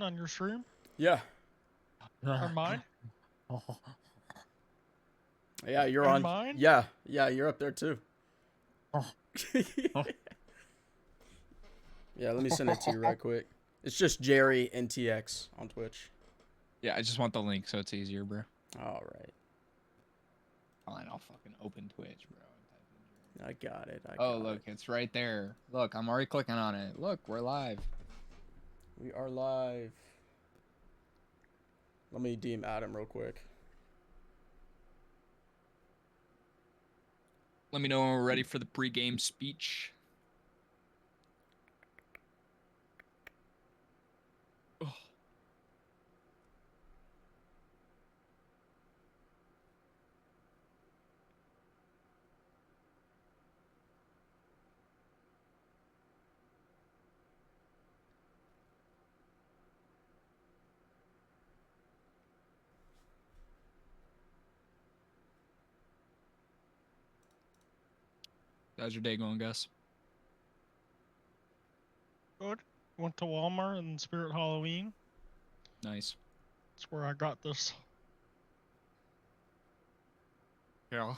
on your stream Yeah. or mine Yeah, you're and on. mine. Yeah, you're up there too. Yeah, let me send it to you right quick. It's just Jerry NTX on Twitch. Yeah, I just want the link so it's easier, bro. All right. Fine, I'll fucking open Twitch, bro. I got it. Oh, look, it's right there. Look, I'm already clicking on it. Look, we're live. We are live. Let me DM Adam real quick. Let me know when we're ready for the pre-game speech. Oh. How's your day going, Gus? Good. Went to Walmart and Spirit Halloween. Nice. That's where I got this. Yeah.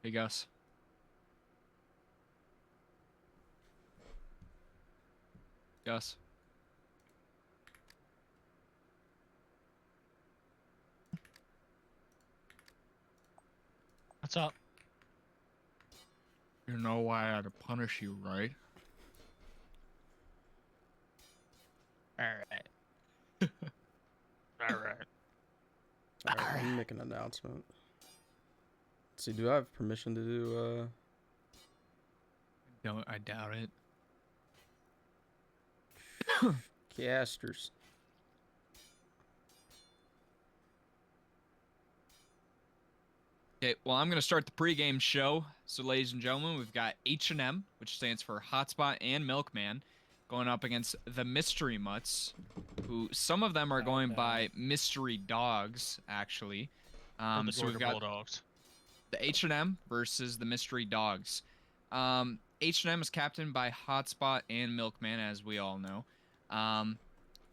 Hey, Gus. Gus. What's up? You know why I had to punish you, right? All right. All right. All right, let me make an announcement. Let's see, do I have permission to do? I doubt it. Casters. Okay, well, I'm going to start the pregame show. So, ladies and gentlemen, we've got H&M, which stands for Hotspot and Milkman, going up against the Mystery Mutts, who some of them are going by Mystery Dogs, actually. The So we've Georgia got Bulldogs. the H&M versus the Mystery Dogs. H&M is captained by Hotspot and Milkman, as we all know.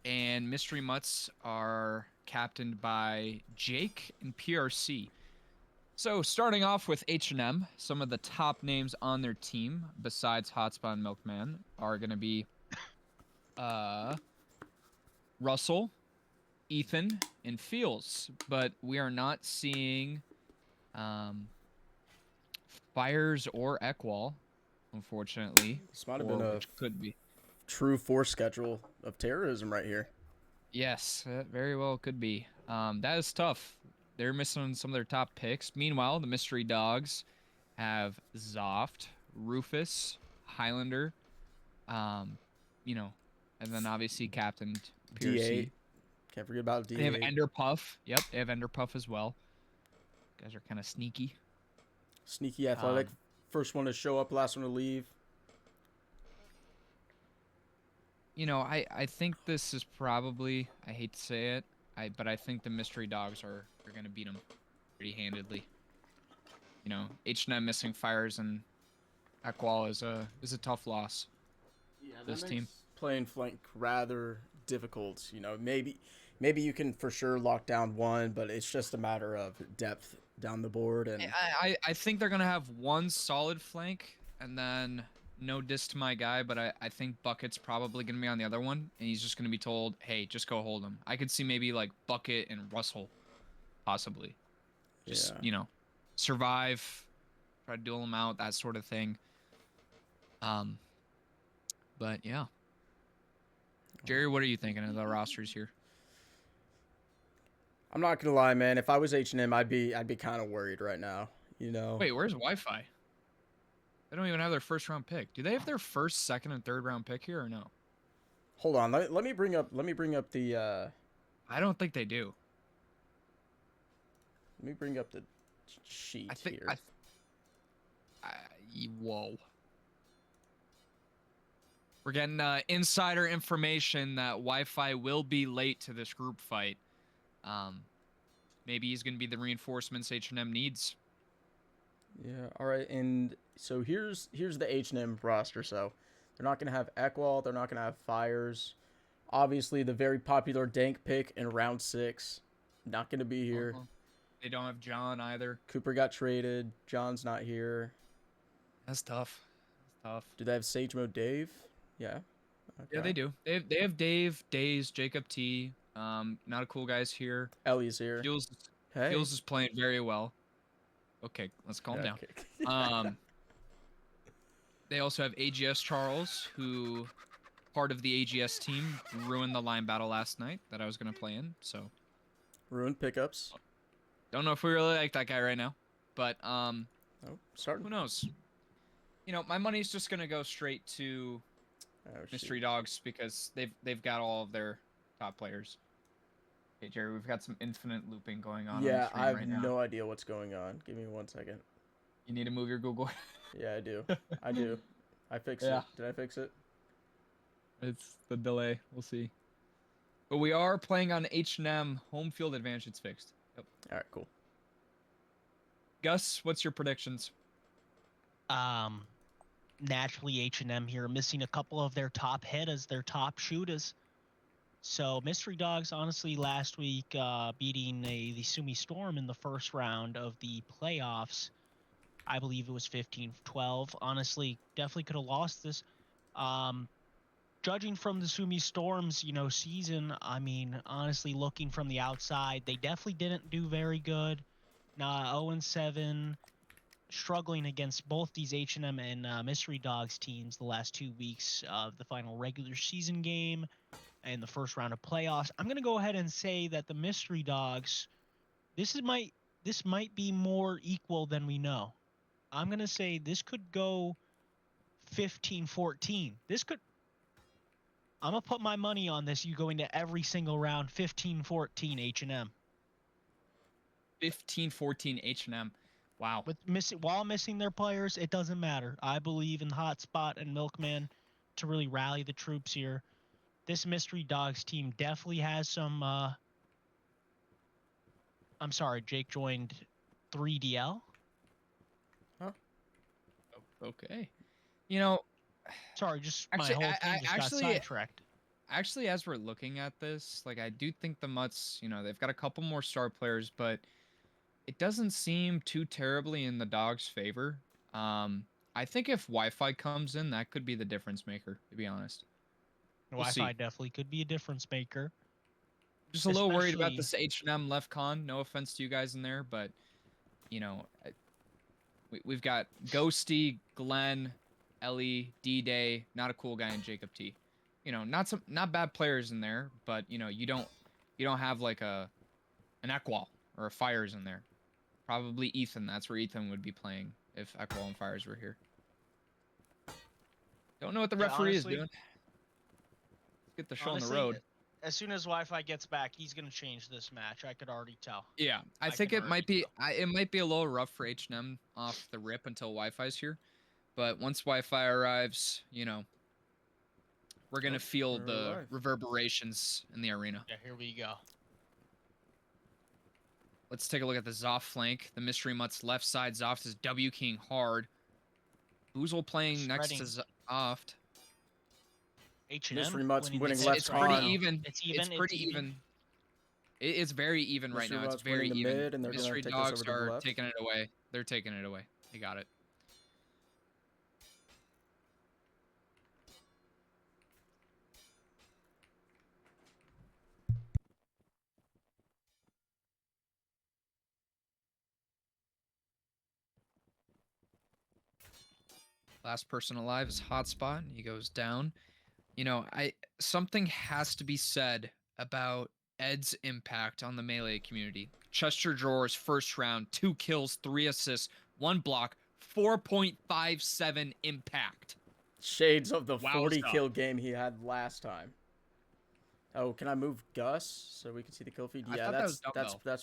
And Mystery Mutts are captained by Jake and PRC. So starting off with H&M, some of the top names on their team, besides Hotspot and Milkman, are going to be Russell, Ethan, and Fields. But we are not seeing Fires or Ekwall, unfortunately. This might have been a could be true force schedule of terrorism right here. Yes, that very well could be. That is tough. They're missing some of their top picks. Meanwhile, the Mystery Dogs have Zoft, Rufus, Highlander, and then obviously Captain Piercy. D8. Can't forget about D8. They have Enderpuff. Yep, they have Enderpuff as well. Guys are kind of sneaky. Sneaky athletic. First one to show up, last one to leave. I think this is probably, I hate to say it, but I think the Mystery Dogs are going to beat them pretty handedly. H&M missing Fires and Ekwall is a tough loss. Yeah, this team playing flank rather difficult. Maybe you can for sure lock down one, but it's just a matter of depth down the board. And I think they're gonna have one solid flank, and then no diss to my guy, but I think Bucket's probably gonna be on the other one, and he's just gonna be told, hey, just go hold him. I could see maybe like Bucket and Russell, possibly. Just survive, try to duel him out, that sort of thing. But yeah. Jerry, what are you thinking of the rosters here? I'm not gonna lie, man. If I was H&M, I'd be kind of worried right now. Wait, where's Wi-Fi? They don't even have their first round pick. Do they have their first, second, and third round pick here or no? Hold on. Let me bring up the. I don't think they do. Let me bring up the sheet here. Whoa. We're getting insider information that Wi-Fi will be late to this group fight. Maybe he's going to be the reinforcements H&M needs. Yeah, all right. And so here's the H&M roster. So They're not going to have Ekwall. They're not going to have Fires. Obviously, the very popular Dank pick in round 6. Not going to be here. They don't have John either. Cooper got traded. John's not here. That's tough. Do they have Sage Mode Dave? Yeah. Okay. Yeah, they do. They have Dave, Daze, Jacob T. Not a cool guys here. Ellie's here. Fuels is playing very well. Okay, let's calm down. Okay. They also have AGS Charles, who part of the AGS team ruined the line battle last night that I was gonna play in. So ruined pickups. Don't know if we really like that guy right now, but starting. Who knows? You know, my money's just gonna go straight to Mystery Dogs because they've got all of their top players. Okay, Jerry, we've got some infinite looping going on. Yeah, on the I have right now. no idea what's going on. Give me 1 second. You need to move your Google. Yeah, I do. I fixed it. Did I fix it? It's the delay. We'll see. But we are playing on H&M home field advantage. It's fixed. Yep. All right, cool. Gus, what's your predictions? Naturally H&M here, missing a couple of their top hit as their top shooters. So Mystery Dogs, honestly, last week beating the Sumi Storm in the first round of the playoffs. I believe it was 15-12. Honestly, definitely could have lost this. Judging from the Sumi Storm's, season, I mean, honestly, looking from the outside, they definitely didn't do very good. 0-7, struggling against both these H&M and Mystery Dogs teams the last 2 weeks of the final regular season game and the first round of playoffs. I'm going to go ahead and say that the Mystery Dogs, this might be more equal than we know. I'm going to say this could go 15-14. I'm going to put my money on this. You go into every single round, 15-14 H&M. 15-14 H&M. Wow. While missing their players, it doesn't matter. I believe in Hotspot and Milkman to really rally the troops here. This Mystery Dogs team definitely has some... I'm sorry, Jake joined 3DL. Huh? Okay. Sorry, just actually, my whole team just got sidetracked. Actually, as we're looking at this, I do think the Mutts, they've got a couple more star players, but it doesn't seem too terribly in the Dogs' favor. I think if Wi-Fi comes in, that could be the difference maker, to be honest. Wi-Fi definitely could be a difference maker. Just a little worried about this H&M left con. No offense to you guys in there, but, we've got Ghosty, Glenn, Ellie, D-Day, not a cool guy, and Jacob T. Not bad players in there, but you don't have an Ekwall or a Fires in there. Probably Ethan. That's where Ethan would be playing if Ekwall and Fires were here. Don't know what the referee is doing. Let's get the show on the road. As soon as Wi-Fi gets back, he's gonna change this match. I could already tell. Yeah, I think it might be. It might be a little rough for H&M off the rip until Wi-Fi's here. But once Wi-Fi arrives, we're going to feel the reverberations in the arena. Yeah, here we go. Let's take a look at the Zoff flank. The Mystery Mutts left side. Zoff is W King hard. Boozle playing next to Zoff. H&M Mystery Mutts winning left. It's pretty even. It's pretty even. It's very even right now. It's very even. Mystery Dogs are taking it away. They're taking it away. They got it. Last person alive is Hotspot, and he goes down. Something has to be said about Ed's impact on the Melee community. Chester Drawers first round, 2 kills, 3 assists, 1 block, 4.57 impact. Shades of the 40 kill game he had last time. Oh, can I move Gus so we can see the kill feed? Yeah, that's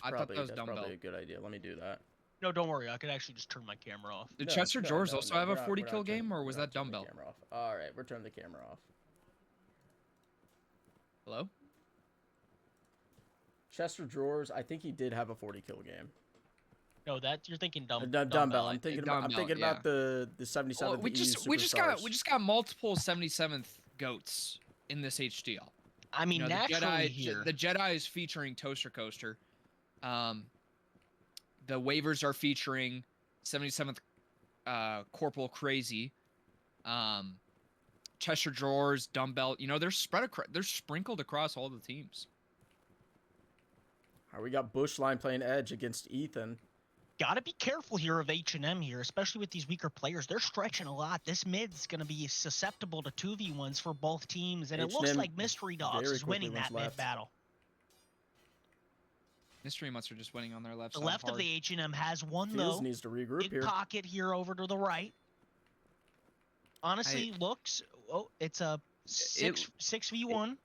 probably a good idea. Let me do that. No, don't worry. I could actually just turn my camera off. Did Chester Drawers also have a 40 kill game, or was that Dumbbell? All right, we're turning the camera off. Hello? Chester Drawers, I think he did have a 40 kill game. No, that you're thinking dumbbell. I'm thinking about the 77th. Well, we just got multiple 77th goats in this HDL. I mean, naturally here. The Jedi is featuring Toaster Coaster. The waivers are featuring 77th Corporal Crazy. Chester Drawers, Dumbbell. You know, they're they're sprinkled across all the teams. We got Bushline playing edge against Ethan. Gotta be careful here of H&M here, especially with these weaker players. They're stretching a lot. This mid's gonna be susceptible to 2v1s for both teams, and it looks like Mystery Dogs is winning that mid battle. Mystery Mutts are just winning on their left side. The left of the H&M has one though. Needs to regroup here. Pocket here over to the right. Honestly, looks. Oh, it's a 6v1.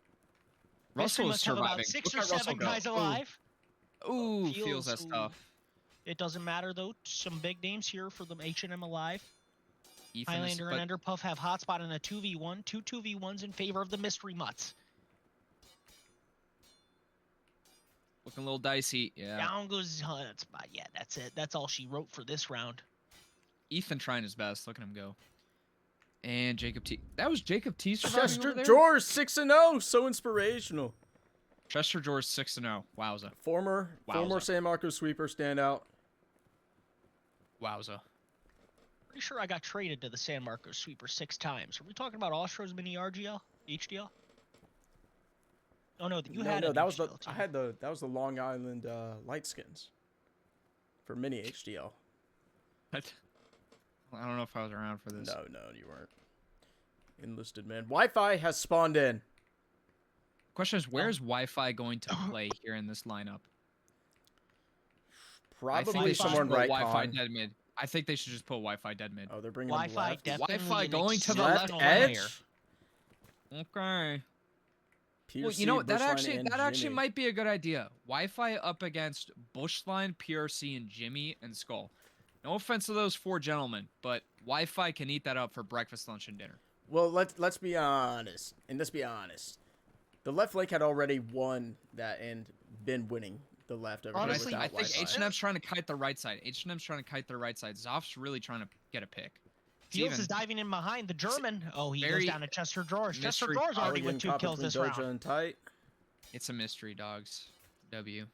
Russell must have about 6 or 7 guys alive. Ooh, feels that stuff. It doesn't matter though. Some big names here for the H&M alive. Ethan Highlander and Enderpuff have hotspot in a 2v1. Two 2v1s in favor of the Mystery Mutts. Looking a little dicey. Yeah. Down goes hotspot. Yeah, that's it. That's all she wrote for this round. Ethan trying his best. Look at him go. And Jacob T. That was Jacob T. Chester George 6-0. So inspirational. Chester George 6-0. Wowza. Former San Marcos sweeper standout. Wowza. Pretty sure I got traded to the San Marcos sweeper 6 times. Are we talking about Ostro's mini RGL? HDL? Oh no, you had that was that was the Long Island light skins for mini HDL. I don't know if I was around for this. No, you weren't. Enlisted man. Wi-Fi has spawned in. Question is, where is Wi-Fi going to play here in this lineup? Probably somewhere in right. Wi-Fi dead mid. I think they should just put Wi-Fi dead mid. Oh, they're bringing Wi-Fi. Wi-Fi going to the left edge. Okay. PRC, well, you know what? That Bushline, actually might be a good idea. Wi-Fi up against Bushline, PRC, and Jimmy and Skull. No offense to those 4 gentlemen, but Wi-Fi can eat that up for breakfast, lunch, and dinner. Well, let's be honest, and let's be honest. The left flank had already won that and been winning the left. Honestly, I think H&M's trying to kite the right side. H&M's trying to kite the right side. Zoff's really trying to get a pick. Fields is diving in behind the German. Oh, he goes down to Chester Drawers. Chester Drawers already with 2 kills this round. Tight. It's a Mystery Dogs. W.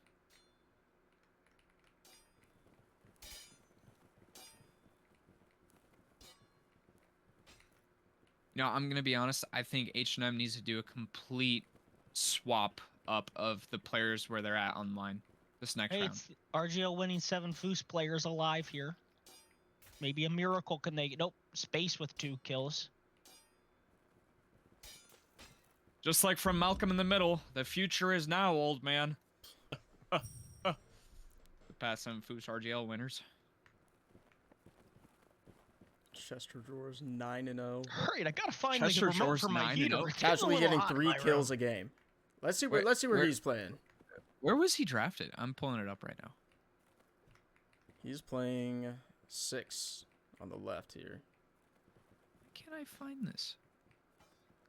No, I'm going to be honest. I think H&M needs to do a complete swap up of the players where they're at online this next round. It's RGL winning 7 Foos players alive here. Maybe a miracle can they... Nope, Space with 2 kills. Just like from Malcolm in the Middle, the future is now, old man. The past 7 Foos RGL winners. Chester Drawers 9-0. Hurry, I gotta find the remote for my heater. Casually getting 3 kills a game. Let's see where he's playing. Where was he drafted? I'm pulling it up right now. He's playing 6 on the left here. Can I find this?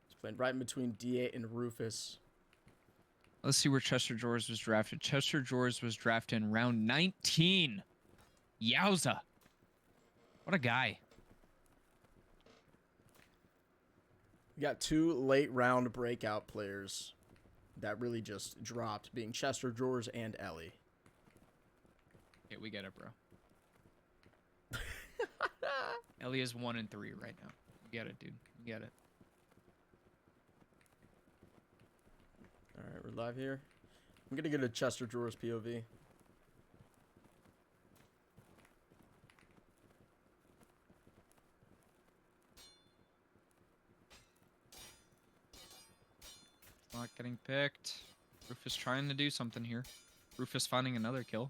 He's playing right in between D8 and Rufus. Let's see where Chester Drawers was drafted. Chester Drawers was drafted in round 19. Yowza. What a guy. We got 2 late round breakout players that really just dropped, being Chester Drawers and Ellie. Yeah, we get it, bro. Ellie is 1 and 3 right now. You get it, dude. You get it. Alright, we're live here. I'm gonna get a Chester Drawers POV. Not getting picked. Rufus trying to do something here. Rufus finding another kill.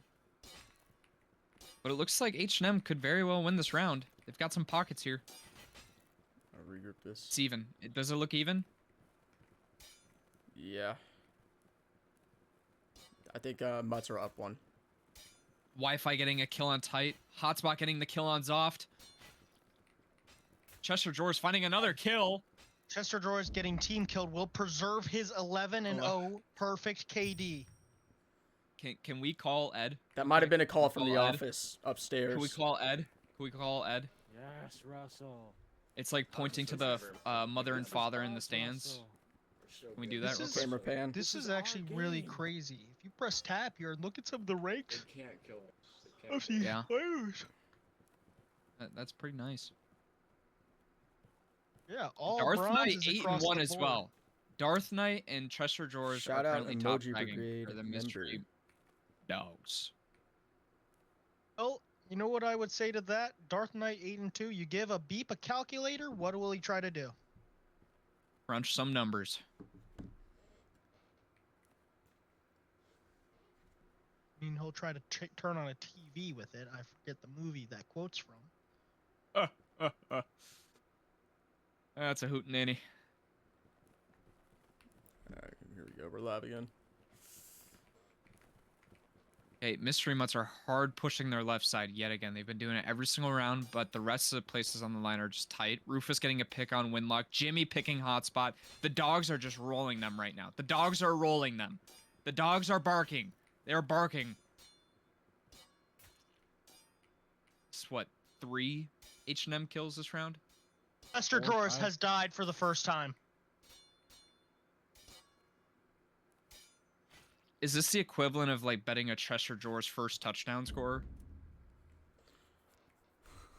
But it looks like H&M could very well win this round. They've got some pockets here. I'll regroup this. It's even. Does it look even? Yeah. I think Mutts are up 1. Wi-Fi getting a kill on Tight. Hotspot getting the kill on Zoft. Chester Drawers finding another kill. Chester Drawers getting team killed will preserve his 11-0 perfect KD. Can we call Ed? That might have been a call from the office upstairs. Can we call Ed? Can we call Ed? Yes, Russell. It's like pointing to the mother and father in the stands. Can we do that real quick? Camera pan. This is actually really crazy. If you press tab here and look at some of the ranks. They can't kill us. Yeah. Players. That's pretty nice. Yeah, all Darth Knight bronzes 8-1 as board. well. Darth Knight and Chester George Shout are out currently top Emoji dragging Brigade for the member. mystery dogs. Well, you know what I would say to that? Darth Knight 8-2. You give a beep a calculator. What will he try to do? Crunch some numbers. I mean, he'll try to turn on a TV with it. I forget the movie that quote's from. That's a hootenanny. Alright, here we go. We're live again. Hey, Mystery Mutts are hard pushing their left side yet again. They've been doing it every single round, but the rest of the places on the line are just tight. Rufus getting a pick on Winlock. Jimmy picking Hotspot. The dogs are just rolling them right now. The dogs are rolling them. The dogs are barking. They're barking. It's what, 3 H&M kills this round? Chester George has died for the first time. Is this the equivalent of like betting a Chester George first touchdown scorer?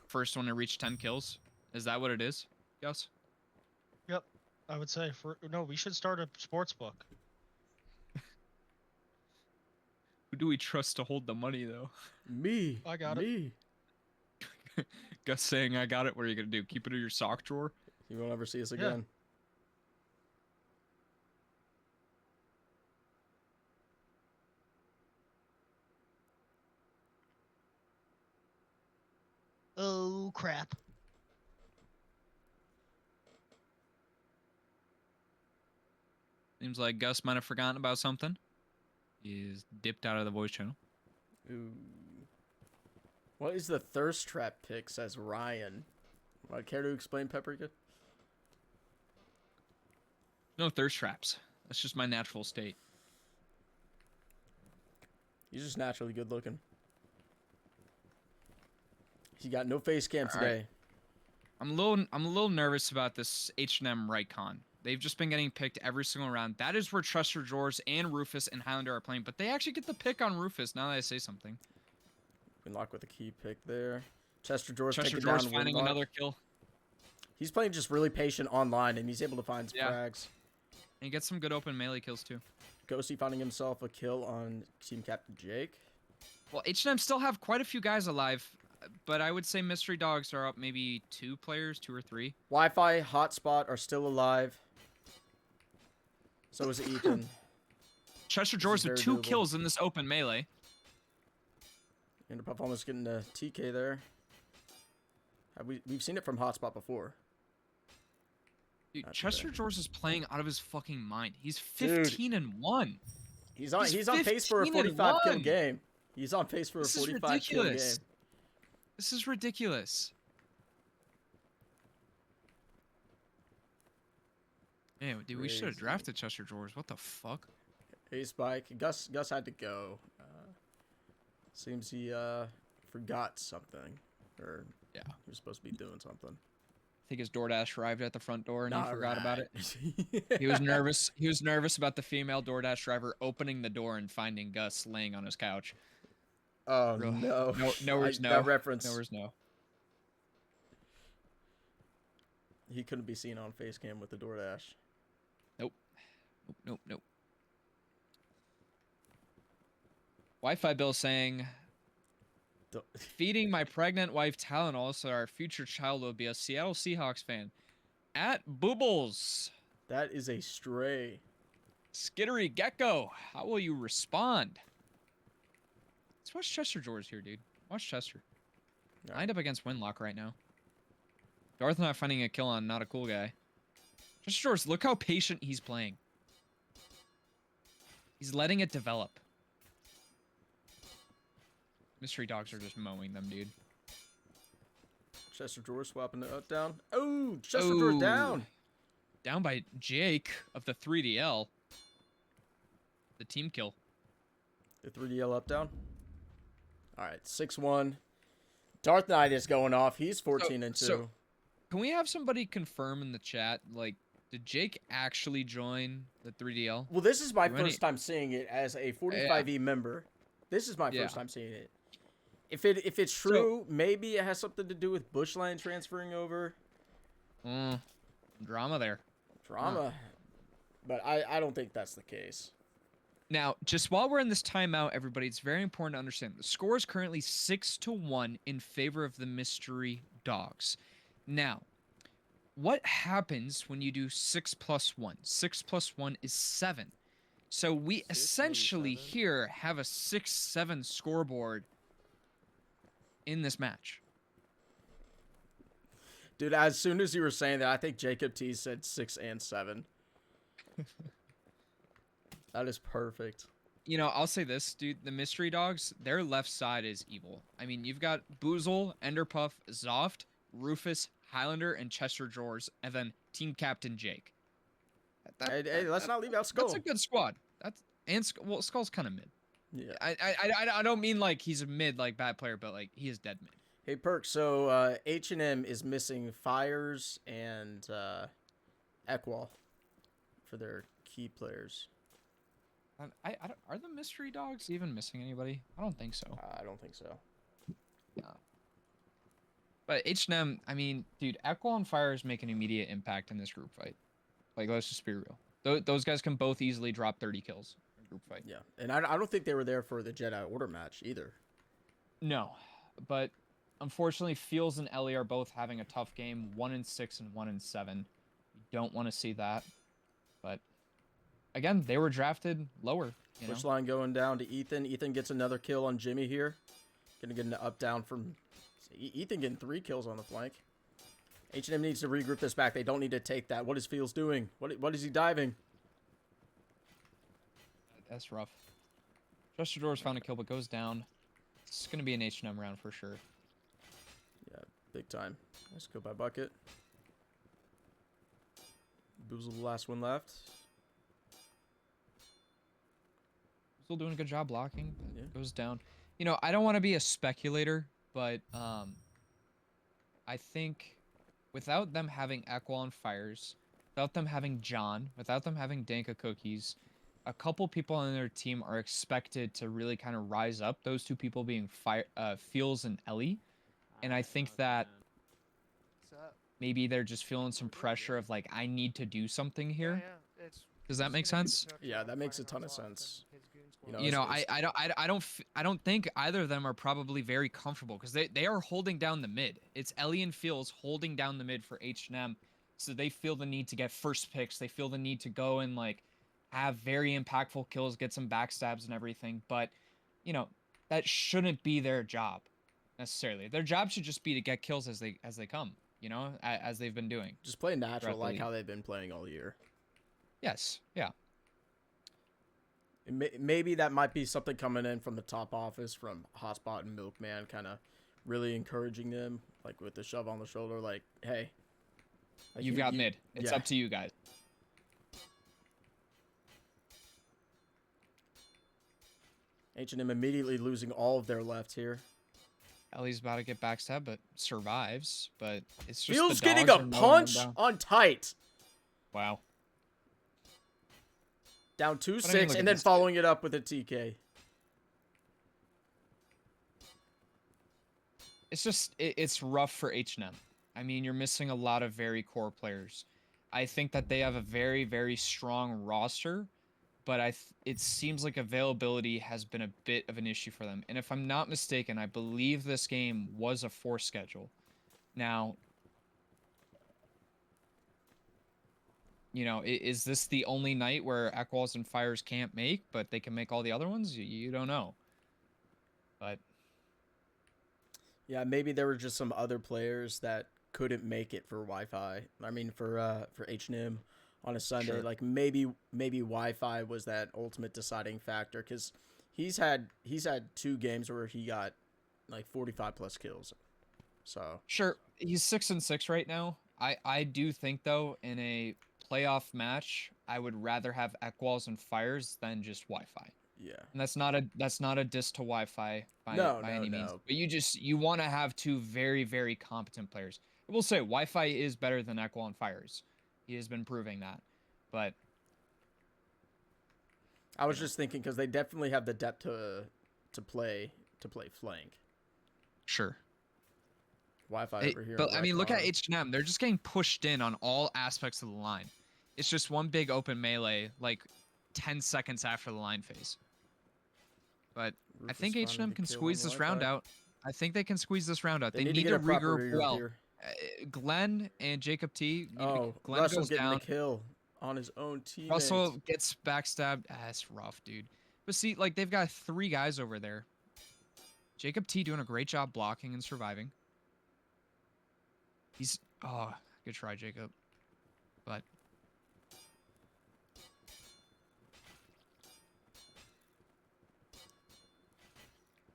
First one to reach 10 kills? Is that what it is? Gus? Yep, I would say. No, we should start a sports book. Who do we trust to hold the money though? Me. I got it. Gus saying I got it. What are you gonna do? Keep it in your sock drawer? You won't ever see us again. Oh, crap. Seems like Gus might have forgotten about something. He's dipped out of the voice channel. Ooh. What is the thirst trap pick, says Ryan? Would care to explain, Paprika? No thirst traps. That's just my natural state. He's just naturally good looking. He got no face cam today. Right. I'm a little nervous about this H&M right con. They've just been getting picked every single round. That is where Chester George and Rufus and Highlander are playing, but they actually get the pick on Rufus now that I say something. Winlock with a key pick there. Chester George finding another kill. He's playing just really patient online, and he's able to find some frags. And he gets some good open melee kills too. Ghosty finding himself a kill on Team Captain Jake. Well, H&M still have quite a few guys alive, but I would say Mystery Dogs are up maybe 2 players, 2 or 3. Wi-Fi, Hotspot are still alive. So is Ethan. Chester George with 2 kills in this open melee. Interpuff almost getting a TK there. We've seen it from Hotspot before. Dude, Chester George is playing out of his fucking mind. He's 15-1. He's on pace for a 45 kill game. He's on pace for a 45 kill game. This is ridiculous. Yeah, dude, we should have drafted Chester George. What the fuck? Hey, Spike. Gus had to go. Seems he forgot something, or he was supposed to be doing something. I think his DoorDash arrived at the front door and he forgot about it. Yeah. He was nervous. He was nervous about the female DoorDash driver opening the door and finding Gus laying on his couch. Oh no! Nowhere's no. That reference. Nowhere's no. He couldn't be seen on Facecam with the DoorDash. Nope. Wi-Fi Bill saying, feeding my pregnant wife Tylenol so our future child will be a Seattle Seahawks fan. At Boobles. That is a stray. Skittery Gecko, how will you respond? Let's watch Chester George here, dude. Watch Chester. Right. Lined up against Winlock right now. Darth not finding a kill on not a cool guy. Chester George, look how patient he's playing. He's letting it develop. Mystery Dogs are just mowing them, dude. Chester George swapping it up down. Oh, Chester George down. Down by Jake of the 3DL. The team kill. The 3DL up down. All right, 6-1. Darth Knight is going off. He's 14-2. So, can we have somebody confirm in the chat, like, did Jake actually join the 3DL? Well, this is my first time seeing it as a 45E member. This is my first time seeing it. If it's true, maybe it has something to do with Bushland transferring over. Drama there. Drama. But I don't think that's the case. Now, just while we're in this timeout, everybody, it's very important to understand the score is currently 6-1 in favor of the Mystery Dogs. Now, what happens when you do 6 + 1? 6 + 1 is 7. So we essentially here have a 6-7 scoreboard in this match. Dude, as soon as you were saying that, I think Jacob T said 6 and 7. That is perfect. You know, I'll say this, dude. The Mystery Dogs, their left side is evil. I mean, you've got Boozle, Enderpuff, Zoft, Rufus, Highlander, and Chester Drawers, and then Team Captain Jake. Hey, let's not leave out Skull. That's a good squad. Well, Skull's kind of mid. Yeah. I don't mean like he's a mid, like bad player, but like he is dead mid. Hey, Perk. So H&M is missing Fires and Equal for their key players. Are the Mystery Dogs even missing anybody? I don't think so. I don't think so. Yeah. But H&M, I mean, dude, Equal and Fires make an immediate impact in this group fight. Like, let's just be real. Those guys can both easily drop 30 kills in a group fight. Yeah, and I don't think they were there for the Jedi Order match either. No, but unfortunately, Feels and Ellie are both having a tough game, 1-6 and 1-7. You don't want to see that, but again, they were drafted lower. Push line going down to Ethan. Ethan gets another kill on Jimmy here. Gonna get an up down from Ethan, getting 3 kills on the flank. H&M needs to regroup this back. They don't need to take that. What is Feels doing? What is he diving? That's rough. Chester Drawers found a kill, but goes down. It's gonna be an H&M round for sure. Yeah, big time. Let's go by bucket. Boozle the last one left. Still doing a good job blocking. Yeah. Goes down. You know, I don't want to be a speculator, but I think without them having Equal and Fires, without them having John, without them having Danka Cookies, a couple people on their team are expected to really kind of rise up. Those two people being Feels and Ellie, and I think that maybe they're just feeling some pressure of like, I need to do something here. Does that make sense? Yeah, that makes a ton of sense. I don't think either of them are probably very comfortable because they are holding down the mid. It's Ellie and Feels holding down the mid for H&M, so they feel the need to get first picks. They feel the need to go and like have very impactful kills, get some backstabs and everything. But you know, that shouldn't be their job necessarily. Their job should just be to get kills as they come. You know, as they've been doing. Just play natural, like how they've been playing all year. Yes. Yeah. Maybe that might be something coming in from the top office, from Hotspot and Milkman, kind of really encouraging them, like with the shove on the shoulder, like, hey. Like You've got mid. It's up to you guys. H&M immediately losing all of their left here. Ellie's about to get backstab, but survives. But it's just Feels getting a punch on tight. Wow. Down 2-6, and then following it up with a TK. It's just, it's rough for H&M. I mean, you're missing a lot of very core players. I think that they have a very, very strong roster, but it seems like availability has been a bit of an issue for them. And if I'm not mistaken, I believe this game was a force schedule. Now, you know, is this the only night where Equals and Fires can't make, but they can make all the other ones? You don't know. But yeah, maybe there were just some other players that couldn't make it for Wi-Fi. I mean, for H&M on a Sunday. Sure. Like maybe Wi-Fi was that ultimate deciding factor, because he's had 2 games where he got like 45 plus kills. So sure, he's 6-6 right now. I do think though, in a playoff match, I would rather have Equals and Fires than just Wi-Fi. Yeah. And that's not a diss to Wi-Fi by any means. No. But you want to have two very, very competent players. I will say Wi-Fi is better than Equal on Fires. He has been proving that. But I was just thinking because they definitely have the depth to play flank. sure. Wi-Fi over here. But I mean, look at H&M. They're just getting pushed in on all aspects of the line. It's just one big open melee, like 10 seconds after the line phase. But I think H&M can squeeze this round out. I think they can squeeze this round out. They need to regroup well. Here. Glenn and Jacob T. Oh, Glenn Russell goes getting down. the kill on his own teammate. Russell gets backstabbed. That's rough, dude. But see, like, they've got 3 guys over there. Jacob T doing a great job blocking and surviving. He's... Oh, good try, Jacob. But...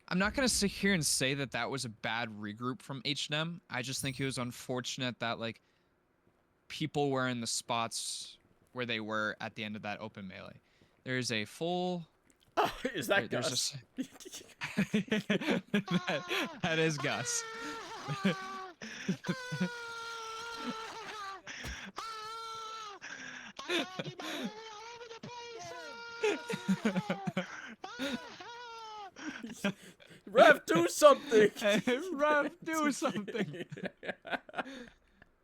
I'm not going to sit here and say that that was a bad regroup from H&M. I just think it was unfortunate that, like, people were in the spots where they were at the end of that open melee. There's a full... Oh, is that Gus? That is Gus. Ref, do something! Ref, do something!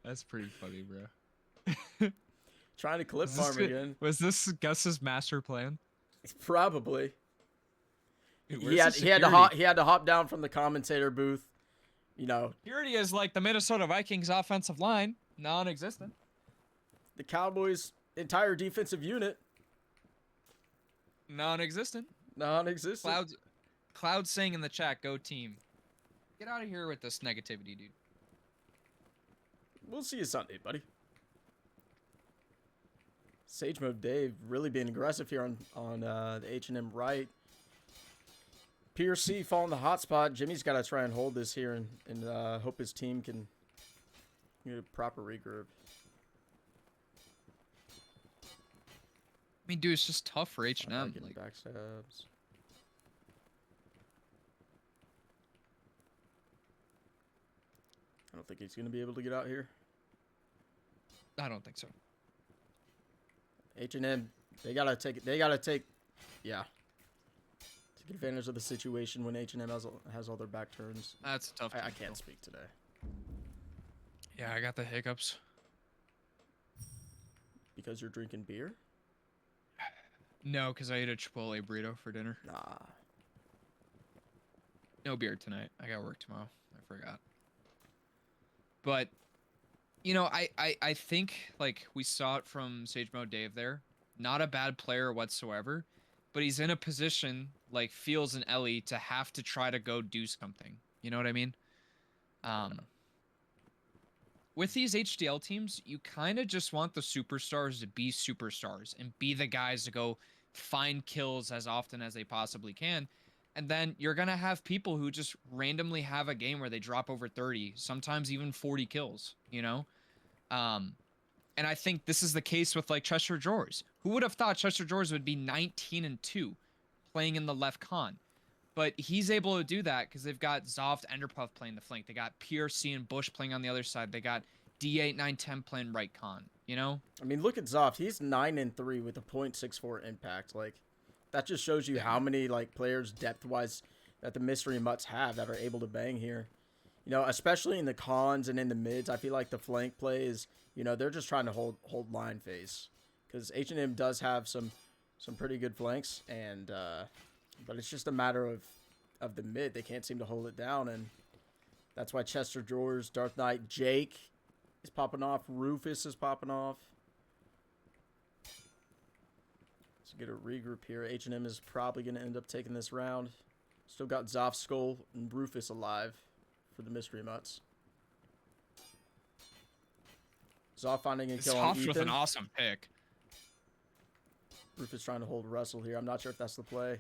That's pretty funny, bro. Trying to clip farm again. Was this Gus's master plan? Probably. Dude, he had to hop down from the commentator booth. You know, security is like the Minnesota Vikings offensive line, non-existent. The Cowboys' entire defensive unit, non-existent. Cloud saying in the chat, "Go team." Get out of here with this negativity, dude. We'll see you Sunday, buddy. Sage Mode Dave really being aggressive here on the H&M right. PRC falling the hot spot. Jimmy's got to try and hold this here and hope his team can get a proper regroup. I mean, dude, it's just tough for H&M. Getting backstabs. I don't think he's going to be able to get out here. I don't think so. H&M, take advantage of the situation when H&M has all their back turns. That's tough. I can't speak today. Yeah, I got the hiccups. Because you're drinking beer? No, because I ate a Chipotle burrito for dinner. Nah. No beer tonight. I got work tomorrow. I forgot. But, you know, I think, like, we saw it from Sage Mode Dave there. Not a bad player whatsoever. But he's in a position, like Fields and Ellie, to have to try to go do something. You know what I mean? With these HDL teams, you kind of just want the superstars to be superstars and be the guys to go find kills as often as they possibly can. And then you're going to have people who just randomly have a game where they drop over 30, sometimes even 40 kills, you know? And I think this is the case with, like, Chester Drawers. Who would have thought Chester Drawers would be 19-2 playing in the left con? But he's able to do that because they've got Zoft, Enderpuff playing the flank. They got PRC and Bush playing on the other side. They got D8, 9, 10 playing right con, you know? I mean, look at Zoft. He's 9-3 with a .64 impact. Like, that just shows you how many, like, players depth-wise that the Mystery Mutts have that are able to bang here. You know, especially in the cons and in the mids, I feel like the flank play is, you know, they're just trying to hold line phase. Because H&M does have some pretty good flanks, and but it's just a matter of the mid. They can't seem to hold it down, and that's why Chester Drawers, Darth Knight, Jake is popping off. Rufus is popping off. Let's get a regroup here. H&M is probably going to end up taking this round. Still got Zoff, Skull, and Rufus alive for the Mystery Mutts. Zoff finding a kill on Ethan. With an awesome pick. Rufus trying to hold Russell here. I'm not sure if that's the play.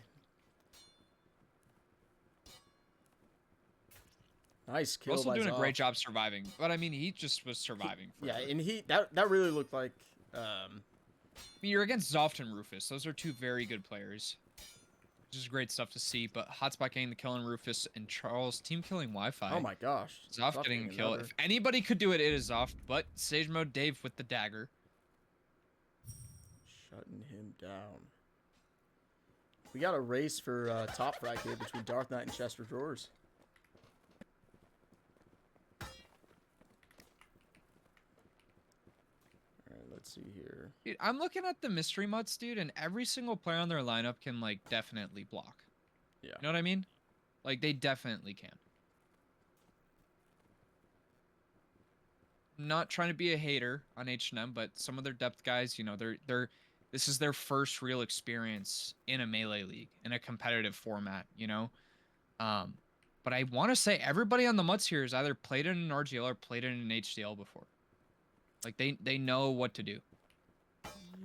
Nice kill. Russell by doing Zoff. a great job surviving, but I mean, he just was surviving. Yeah, and that really looked like. I mean, you're against Zoft and Rufus. Those are two very good players. which is great stuff to see. But Hotspot getting the kill on Rufus and Charles team killing Wi-Fi. Oh my gosh. Zoff getting a kill. If anybody could do it, it is Zoff. But Sage Mode Dave with the dagger. Shutting him down. We got a race for top frag here between Darth Knight and Chester Drawers. Alright, let's see here. Dude, I'm looking at the mystery mutts, dude, and every single player on their lineup can, like, definitely block. Yeah. You know what I mean? Like, they definitely can. Not trying to be a hater on H&M, but some of their depth guys, you know, this is their first real experience in a Melee League, in a competitive format, you know? But I want to say everybody on the Mutts here has either played in an RGL or played in an HDL before. Like, they know what to do.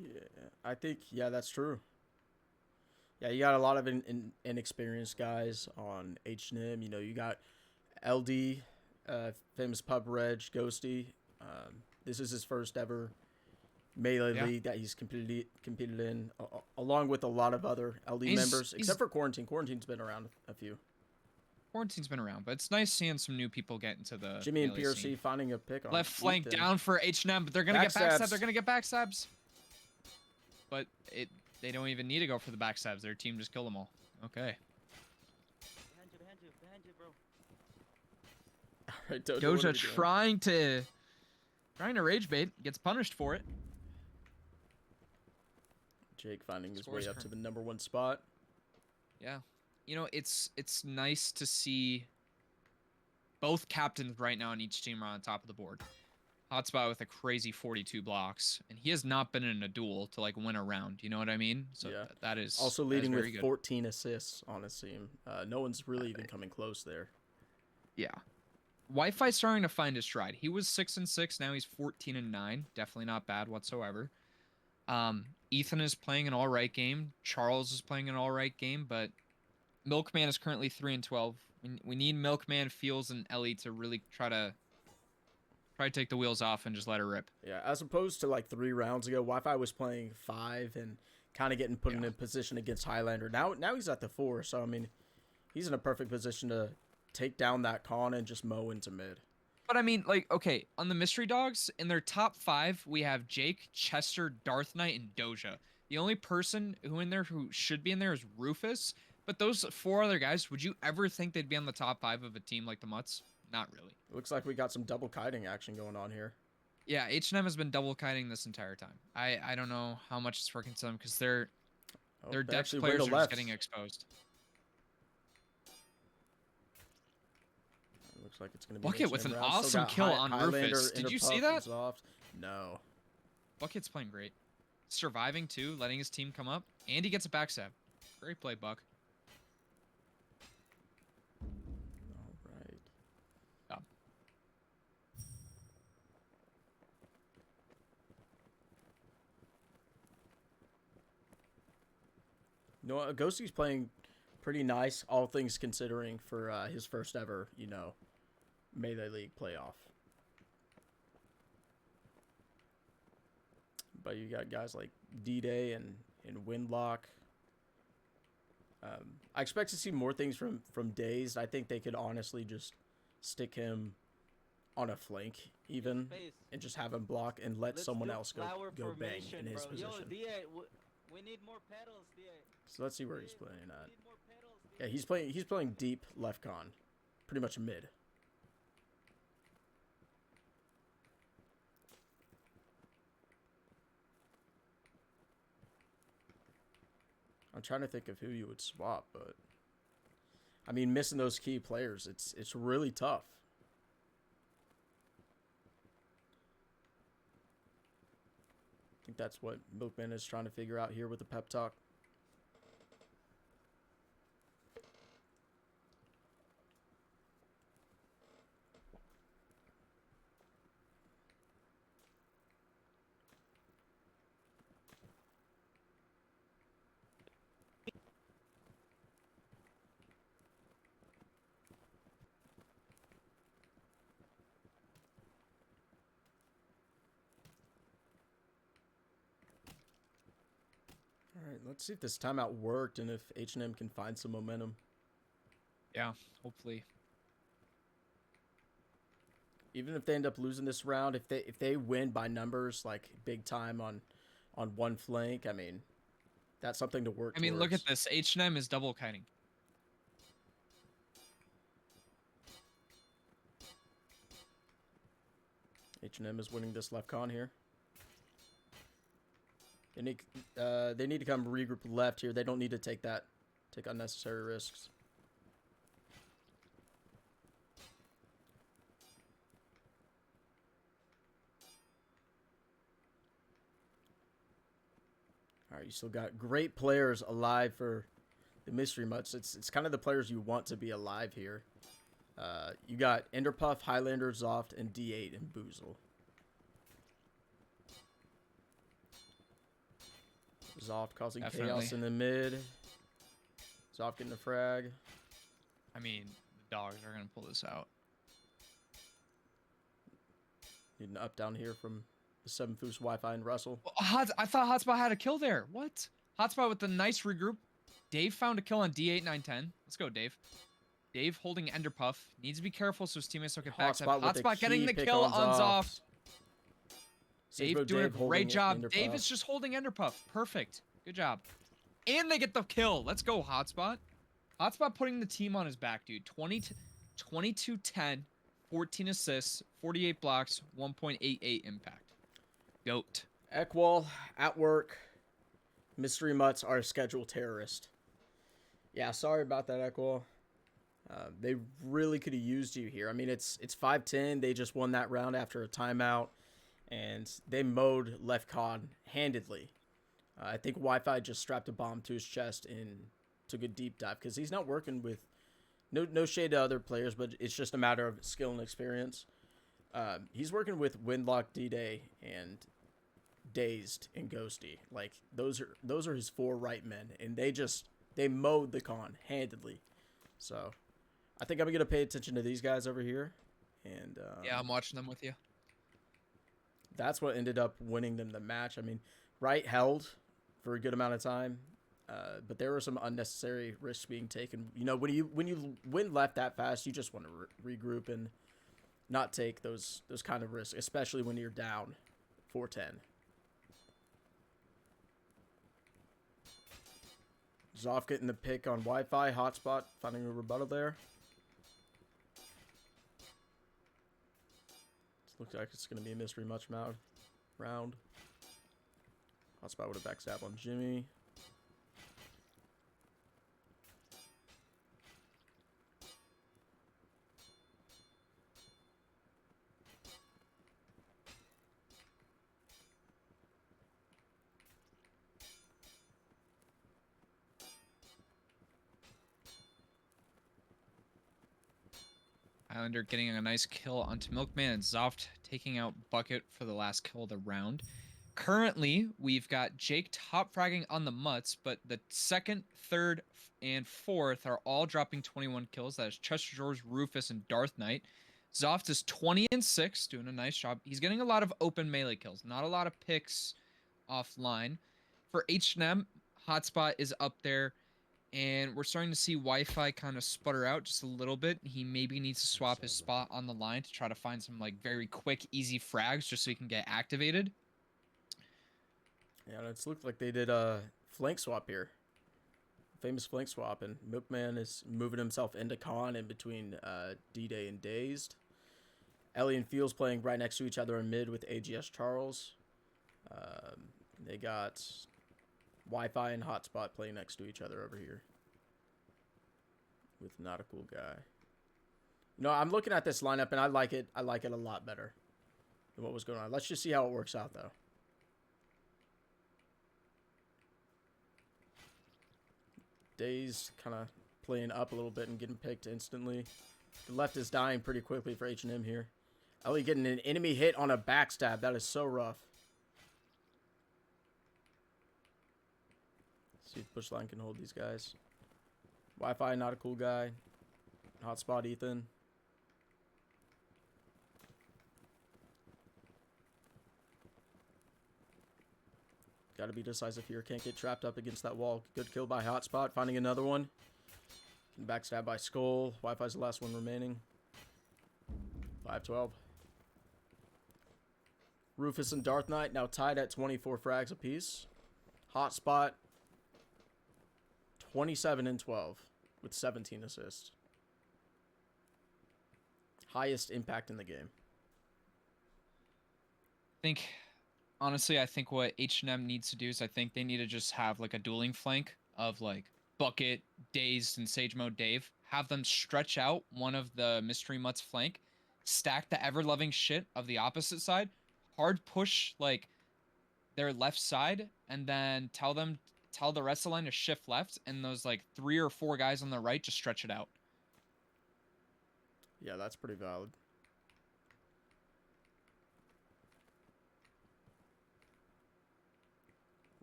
Yeah, I think, yeah, that's true. Yeah, you got a lot of inexperienced guys on H&M. You know, you got LD, famous Pub Reg, Ghosty. This is his first ever Melee League that he's competed in, along with a lot of other LD members, except for Quarantine. Quarantine's been around a few. Quarantine's been around, but it's nice seeing some new people get into the Jimmy and Melee PRC scene. finding a pick on Left flank Ethan. down for H&M, but they're gonna get Backstabs. backstabs. They're gonna get backstabs. But they don't even need to go for the backstabs. Their team just killed them all. Okay. Behind you, bro. All right, Dojo, what are Doja we doing? trying to rage bait, gets punished for it. Jake finding his Scores way up her. to the #1 spot. Yeah. You know, it's nice to see both captains right now on each team are on top of the board. Hotspot with a crazy 42 blocks, and he has not been in a duel to like win a round. You know what I mean? So Yeah. that is Also that is leading with very good. 14 assists on his team. No one's really even coming close there. Yeah. Wi-Fi starting to find his stride. He was 6-6, now he's 14-9. Definitely not bad whatsoever. Ethan is playing an all right game. Charles is playing an all right game, but Milkman is currently 3-12. We need Milkman, Fields, and Ellie to really try to take the wheels off and just let her rip. Yeah, as opposed to like 3 rounds ago, Wi-Fi was playing 5 and kind of getting put in a position against Highlander. Now he's at the 4, so I mean, he's in a perfect position to take down that con and just mow into mid. But I mean, like, okay, on the Mystery Dogs, in their top 5, we have Jake, Chester, Darth Knight, and Doja. The only person who should be in there is Rufus. But those 4 other guys, would you ever think they'd be on the top 5 of a team like the Mutts? Not really. Looks like we got some double kiting action going on here. Yeah, H&M has been double kiting this entire time. I don't know how much it's working to them because their They depth actually players went are to just left. getting exposed. Looks like it's going to be Bucket with H&M an round. Still awesome got kill on Highlander, Rufus. Did you Interpuff, see that? Exhaust. No. Bucket's playing great. Surviving too, letting his team come up. And he gets a backstab. Great play, Buck. All right. Yeah. You know, Ghosty's playing pretty nice, all things considering, for his first ever, Melee League playoff. But you got guys like D-Day and Windlock. I expect to see more things from Dazed. I think they could honestly just stick him on a flank even and just have him block and let someone else go bang in his position. Yo, DA, we need more pedals, DA. So let's see where he's playing at. Yeah, he's playing deep left con, pretty much mid. I'm trying to think of who you would swap, but I mean, missing those key players, it's really tough. I think that's what Milkman is trying to figure out here with the pep talk. All right, let's see if this timeout worked and if H&M can find some momentum. Yeah, hopefully. Even if they end up losing this round, if they win by numbers, like big time on one flank, I mean, that's something to work I mean, towards. look at this. H&M is double kiting. H&M is winning this left con here. They need to come regroup left here. They don't need to take unnecessary risks. All right, you still got great players alive for the mystery mutts. It's kind of the players you want to be alive here. You got Enderpuff, Highlander, Zoft, and D8 and Boozle. Zoft causing chaos in the mid. Zoft getting a frag. I mean, the dogs are going to pull this out. Need an up down here from the 7 Foos, Wi-Fi, and Russell. I thought Hotspot had a kill there. What? Hotspot with a nice regroup. Dave found a kill on D8, 9, 10. Let's go, Dave. Dave holding Enderpuff. Needs to be careful so his teammates don't get backstab. Hotspot getting the kill on Zoft. Dave doing a great job. Dave is just holding Enderpuff. Perfect. Good job. And they get the kill. Let's go, Hotspot. Hotspot putting the team on his back, dude. 22, 10, 14 assists, 48 blocks, 1.88 impact. Goat. Ekwall at work. Mystery Mutts are a scheduled terrorist. Yeah, sorry about that, Ekwall. They really could have used you here. I mean, it's 5-10. They just won that round after a timeout, and they mowed left con handedly. I think Wi-Fi just strapped a bomb to his chest and took a deep dive because he's not working with no shade to other players, but it's just a matter of skill and experience. He's working with Windlock, D-Day, and Dazed and Ghosty. Like those are his 4 right men, and they mowed the con handedly. So I think I'm gonna pay attention to these guys over here, and yeah, I'm watching them with you. That's what ended up winning them the match. I mean, Right held for a good amount of time, but there were some unnecessary risks being taken. You know, when you win left that fast, you just want to regroup and not take those kind of risks, especially when you're down 4-10. Zoff getting the pick on Wi-Fi. Hotspot finding a rebuttal there. Looks like it's going to be a mystery much round. Hotspot with a backstab on Jimmy. Highlander getting a nice kill onto Milkman, and Zoft taking out Bucket for the last kill of the round. Currently, we've got Jake top fragging on the Mutts, but the second, third, and fourth are all dropping 21 kills. That is Chester George, Rufus, and Darth Knight. Zoft is 20-6, doing a nice job. He's getting a lot of open melee kills, not a lot of picks offline. For H&M, Hotspot is up there, and we're starting to see Wi-Fi kind of sputter out just a little bit. He maybe needs to swap his spot on the line to try to find some like very quick, easy frags just so he can get activated. Yeah, it's looked like they did a flank swap here. Famous flank swap, and Milkman is moving himself into con in between D-Day and Dazed. Ellie and Fields playing right next to each other in mid with AGS Charles. They got Wi-Fi and Hotspot playing next to each other over here with Not a Cool Guy. You know, I'm looking at this lineup, and I like it. I like it a lot better than what was going on. Let's just see how it works out, though. Days kind of playing up a little bit and getting picked instantly. The left is dying pretty quickly for H&M here. Ellie getting an enemy hit on a backstab. That is so rough. Let's see if push line can hold these guys. Wi-Fi, Not a Cool Guy. Hotspot, Ethan. Gotta be decisive here. Can't get trapped up against that wall. Good kill by Hotspot. Finding another one. Backstab by Skull. Wi-Fi's the last one remaining. 5-12. Rufus and Darth Knight now tied at 24 frags apiece. Hotspot 27-12 with 17 assists. Highest impact in the game. Honestly, I think what H&M needs to do is I think they need to just have like a dueling flank of like Bucket, Dazed, and Sage Mode Dave. Have them stretch out one of the Mystery Mutts flank, stack the ever-loving shit of the opposite side, hard push like their left side, and then tell the rest of the line to shift left, and those like 3 or 4 guys on the right just stretch it out. Yeah, that's pretty valid.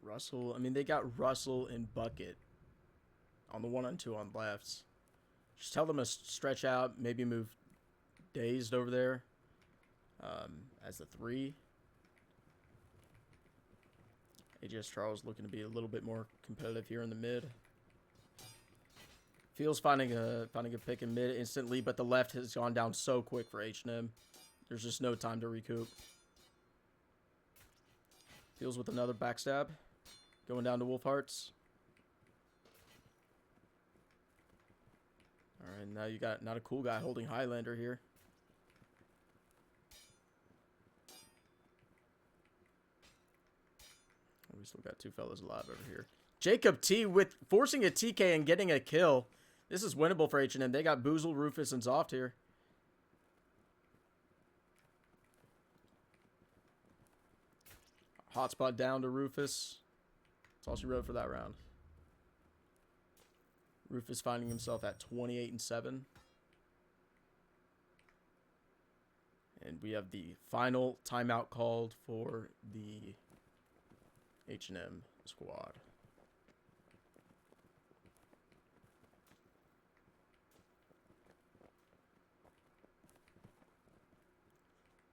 Russell, I mean, they got Russell and Bucket on the 1-on-2 on lefts. Just tell them to stretch out, maybe move Dazed over there as the 3. AJS Charles looking to be a little bit more competitive here in the mid. Feels finding a pick in mid instantly, but the left has gone down so quick for H&M. There's just no time to recoup. Feels with another backstab. Going down to Wolfhearts. Alright, now you got not a cool guy holding Highlander here. We still got 2 fellas alive over here. Jacob T with forcing a TK and getting a kill. This is winnable for H&M. They got Boozle, Rufus, and Zoft here. Hotspot down to Rufus. That's all she wrote for that round. Rufus finding himself at 28-7. And we have the final timeout called for the H&M squad.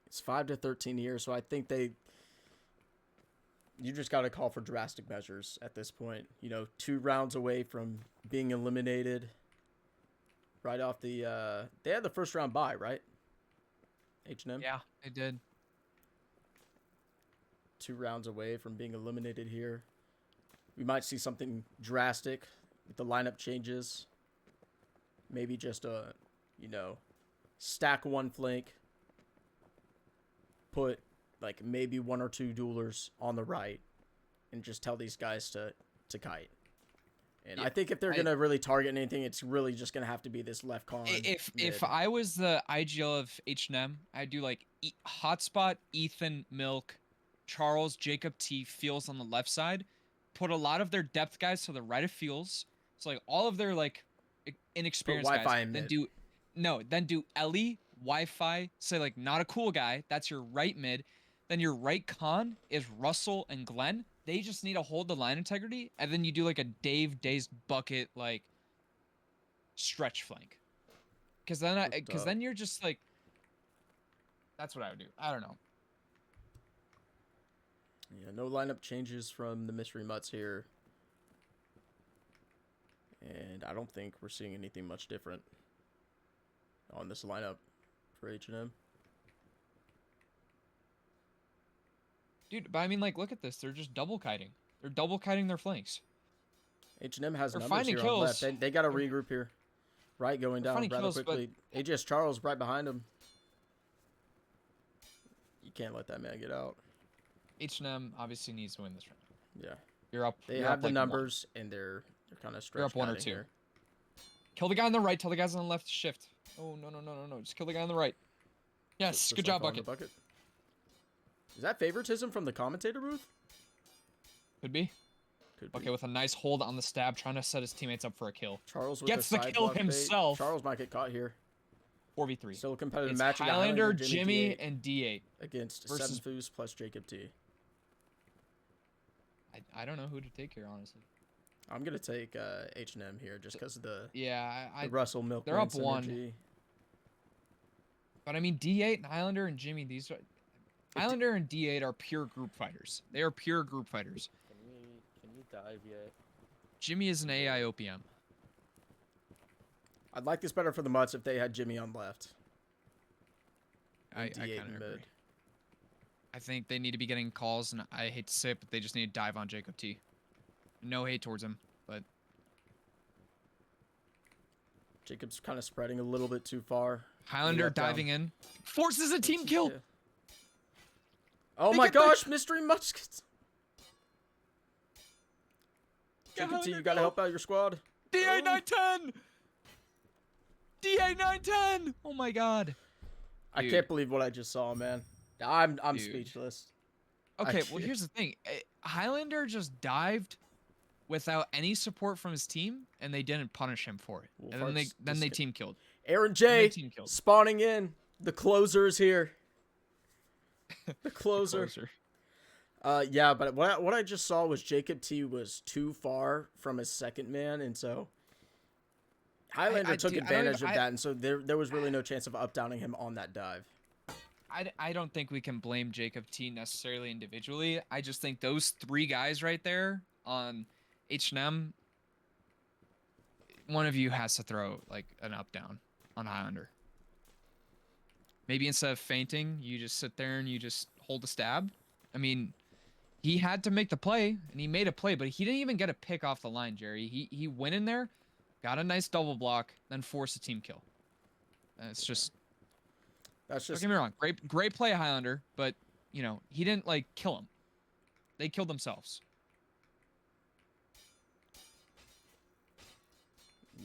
It's 5-13 here, so I think you just got to call for drastic measures at this point. You know, 2 rounds away from being eliminated. Right off the, they had the first round bye, right? H&M? Yeah, they did. 2 rounds away from being eliminated here. We might see something drastic with the lineup changes. Maybe just a, you know, stack 1 flank. Put like maybe 1 or 2 duelers on the right and just tell these guys to kite. And yeah, I think if they're going to really target anything, it's really just going to have to be this left con. If I was the IGL of H&M, I'd do like Hotspot, Ethan, Milk, Charles, Jacob T, Feels on the left side. Put a lot of their depth guys to the right of Feels. So like all of their like inexperienced guys. Then do Ellie, Wi-Fi, say like not a cool guy. That's your right mid. Then your right con is Russell and Glenn. They just need to hold the line integrity, and then you do like a Dazed Bucket like stretch flank. Because then you're just like, that's what I would do. I don't know. Yeah, no lineup changes from the Mystery Mutts here, and I don't think we're seeing anything much different on this lineup for H&M. Dude, but I mean, like, look at this. They're just double kiting. They're double kiting their flanks. H&M has numbers finding here kills. on left. They got to regroup here. Right going down rather kills, quickly. AJS Charles right behind him. You can't let that man get out. H&M obviously needs to win this round. Yeah. You're up. They have the numbers, and they're kind of stretched. You're up 1 or 2. Here. Kill the guy on the right. Tell the guys on the left to shift. Oh, no. Just kill the guy on the right. Yes, good job, Bucket. Is that favoritism from the commentator booth? Could be. Okay, with a nice hold on the stab, trying to set his teammates up for a kill. Charles gets the kill himself. Charles might get caught here. 4v3. Still a competitive match. Highlander, Jimmy, and D8 against versus 7 Foos plus Jacob T. I don't know who to take here, honestly. I'm gonna take H&M here just because of the the Russell Milk. They're up synergy. 1. But I mean, D8 and Highlander and Jimmy, Highlander and D8 are pure group fighters. They are pure group fighters. dive yet. Jimmy is an AI OPM. I'd like this better for the Mutts if they had Jimmy on left. I And D8 kind in of agree. mid. I think they need to be getting calls, and I hate to say it, but they just need to dive on Jacob T. No hate towards him, but Jacob's kind of spreading a little bit too far. Highlander Up down. diving in forces a team kill. Yeah. Oh They my get the- gosh, Mystery Mutts. Get Jacob T, Highlander, you gotta go. help out your squad. DA 910. DA 910. Oh my god. I Dude. can't believe what I just saw, man. I'm Dude. speechless. Okay, I well can't- here's the thing. Highlander just dived without any support from his team, and they didn't punish him for it. And then they team killed. Aaron Then they J team killed. spawning in. The closer is here. The closer. Yeah, but what I just saw was Jacob T was too far from his second man, and so Highlander took advantage of that, and so there was really no chance of up-downing him on that dive. I don't think we can blame Jacob T necessarily individually. I just think those three guys right there on H&M, one of you has to throw like an up down on Highlander. Maybe instead of fainting, you just sit there and you just hold a stab. I mean, he had to make the play, and he made a play, but he didn't even get a pick off the line, Jerry. He went in there, got a nice double block, then forced a team kill. And it's just... That's just... Don't get me wrong. Great play, Highlander, but, you know, he didn't, like, kill him. They killed themselves.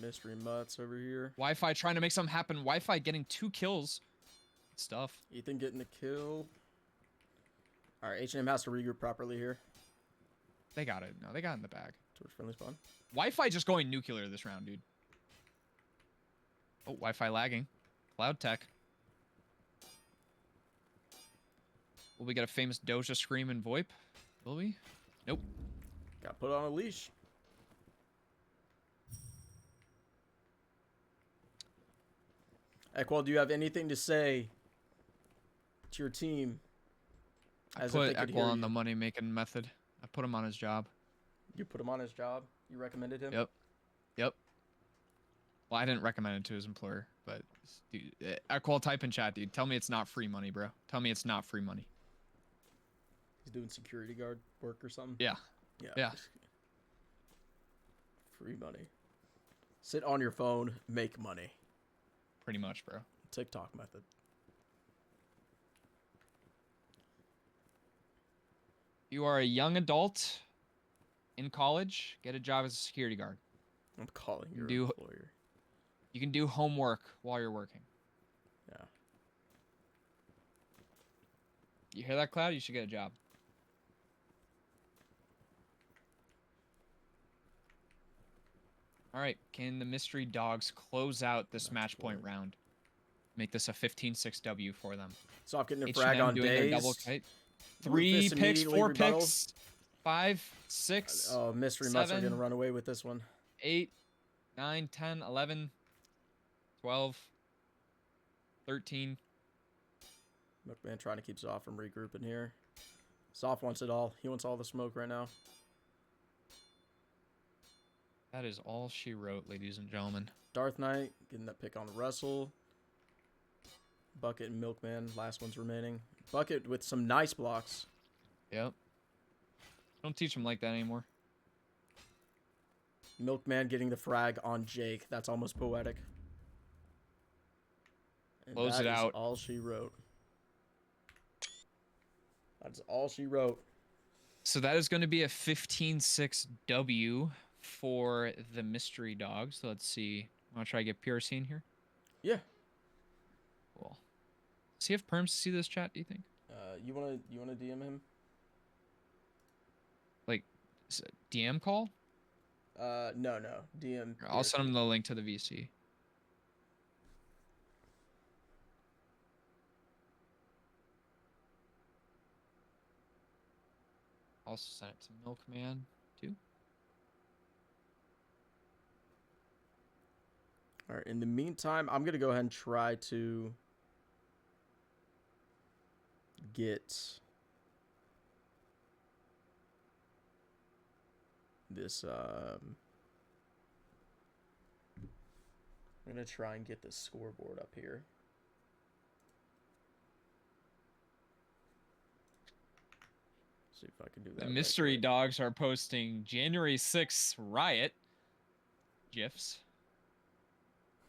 Mystery Mutts over here. Wi-Fi trying to make something happen. Wi-Fi getting 2 kills. Good stuff. Ethan getting the kill. All right, H&M has to regroup properly here. They got it. No, they got it in the bag. Towards friendly spawn. Wi-Fi just going nuclear this round, dude. Oh, Wi-Fi lagging. Cloud tech. Will we get a famous Doja scream and VoIP? Will we? Nope. Got put on a leash. Ekwal, do you have anything to say to your team? I As if put they could Ekwal hear on you? the money-making method. I put him on his job. You put him on his job? You recommended him? Yep. Yep. Well, I didn't recommend it to his employer, but dude, Ekwal, type in chat, dude. Tell me it's not free money, bro. Tell me it's not free money. He's doing security guard work or something? Yeah. Yeah. Free money. Sit on your phone, make money. Pretty much, bro. TikTok method. You are a young adult in college. Get a job as a security guard. I'm calling your Do- employer. You can do homework while you're working. Yeah. You hear that, Cloud? You should get a job. All right. Can the mystery dogs close out this match point round? Make this a 15-6 W for them. So I'm getting a H&M frag on doing their days. double kite. Rufus 3 picks, immediately 4 rebuttal. picks, 5, 6, Oh, Mystery Mutts are 7, going to run away with this one. 8, 9, 10, 11, 12, 13. Milkman trying to keep Zoff from regrouping here. Zoff wants it all. He wants all the smoke right now. That is all she wrote, ladies and gentlemen. Darth Knight getting that pick on Russell. Bucket and Milkman, last one's remaining. Bucket with some nice blocks. Yep. Don't teach them like that anymore. Milkman getting the frag on Jake. That's almost poetic. And Close that it is out. all she wrote. That's all she wrote. So that is going to be a 15-6 W for the mystery dogs. Let's see. Want to try to get PRC in here? Yeah. Cool. See if Perms see this chat, do you think? You wanna DM him? Like, DM call? No. DM. I'll send him the link to the VC. Also send it to Milkman, too. All right. In the meantime, I'm gonna go ahead and try to get this. I'm gonna try and get this scoreboard up here. See if I can do that. The right mystery quick. dogs are posting January 6th riot gifs,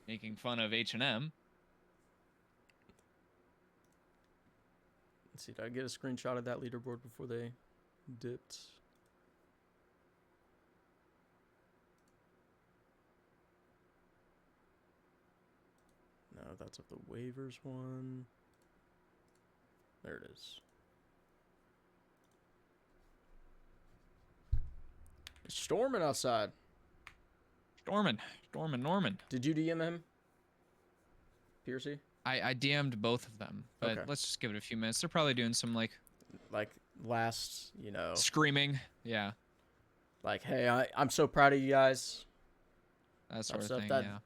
making fun of H&M. Let's see, did I get a screenshot of that leaderboard before they dipped? No, that's of the waivers one. There it is. It's storming outside. Norman. Did you DM him, Piercy? I DM'd both of them, but Okay. let's just give it a few minutes. They're probably doing some like last, screaming. Yeah, like, hey, I'm so proud of you guys. that sort of stuff. thing. That- Yeah.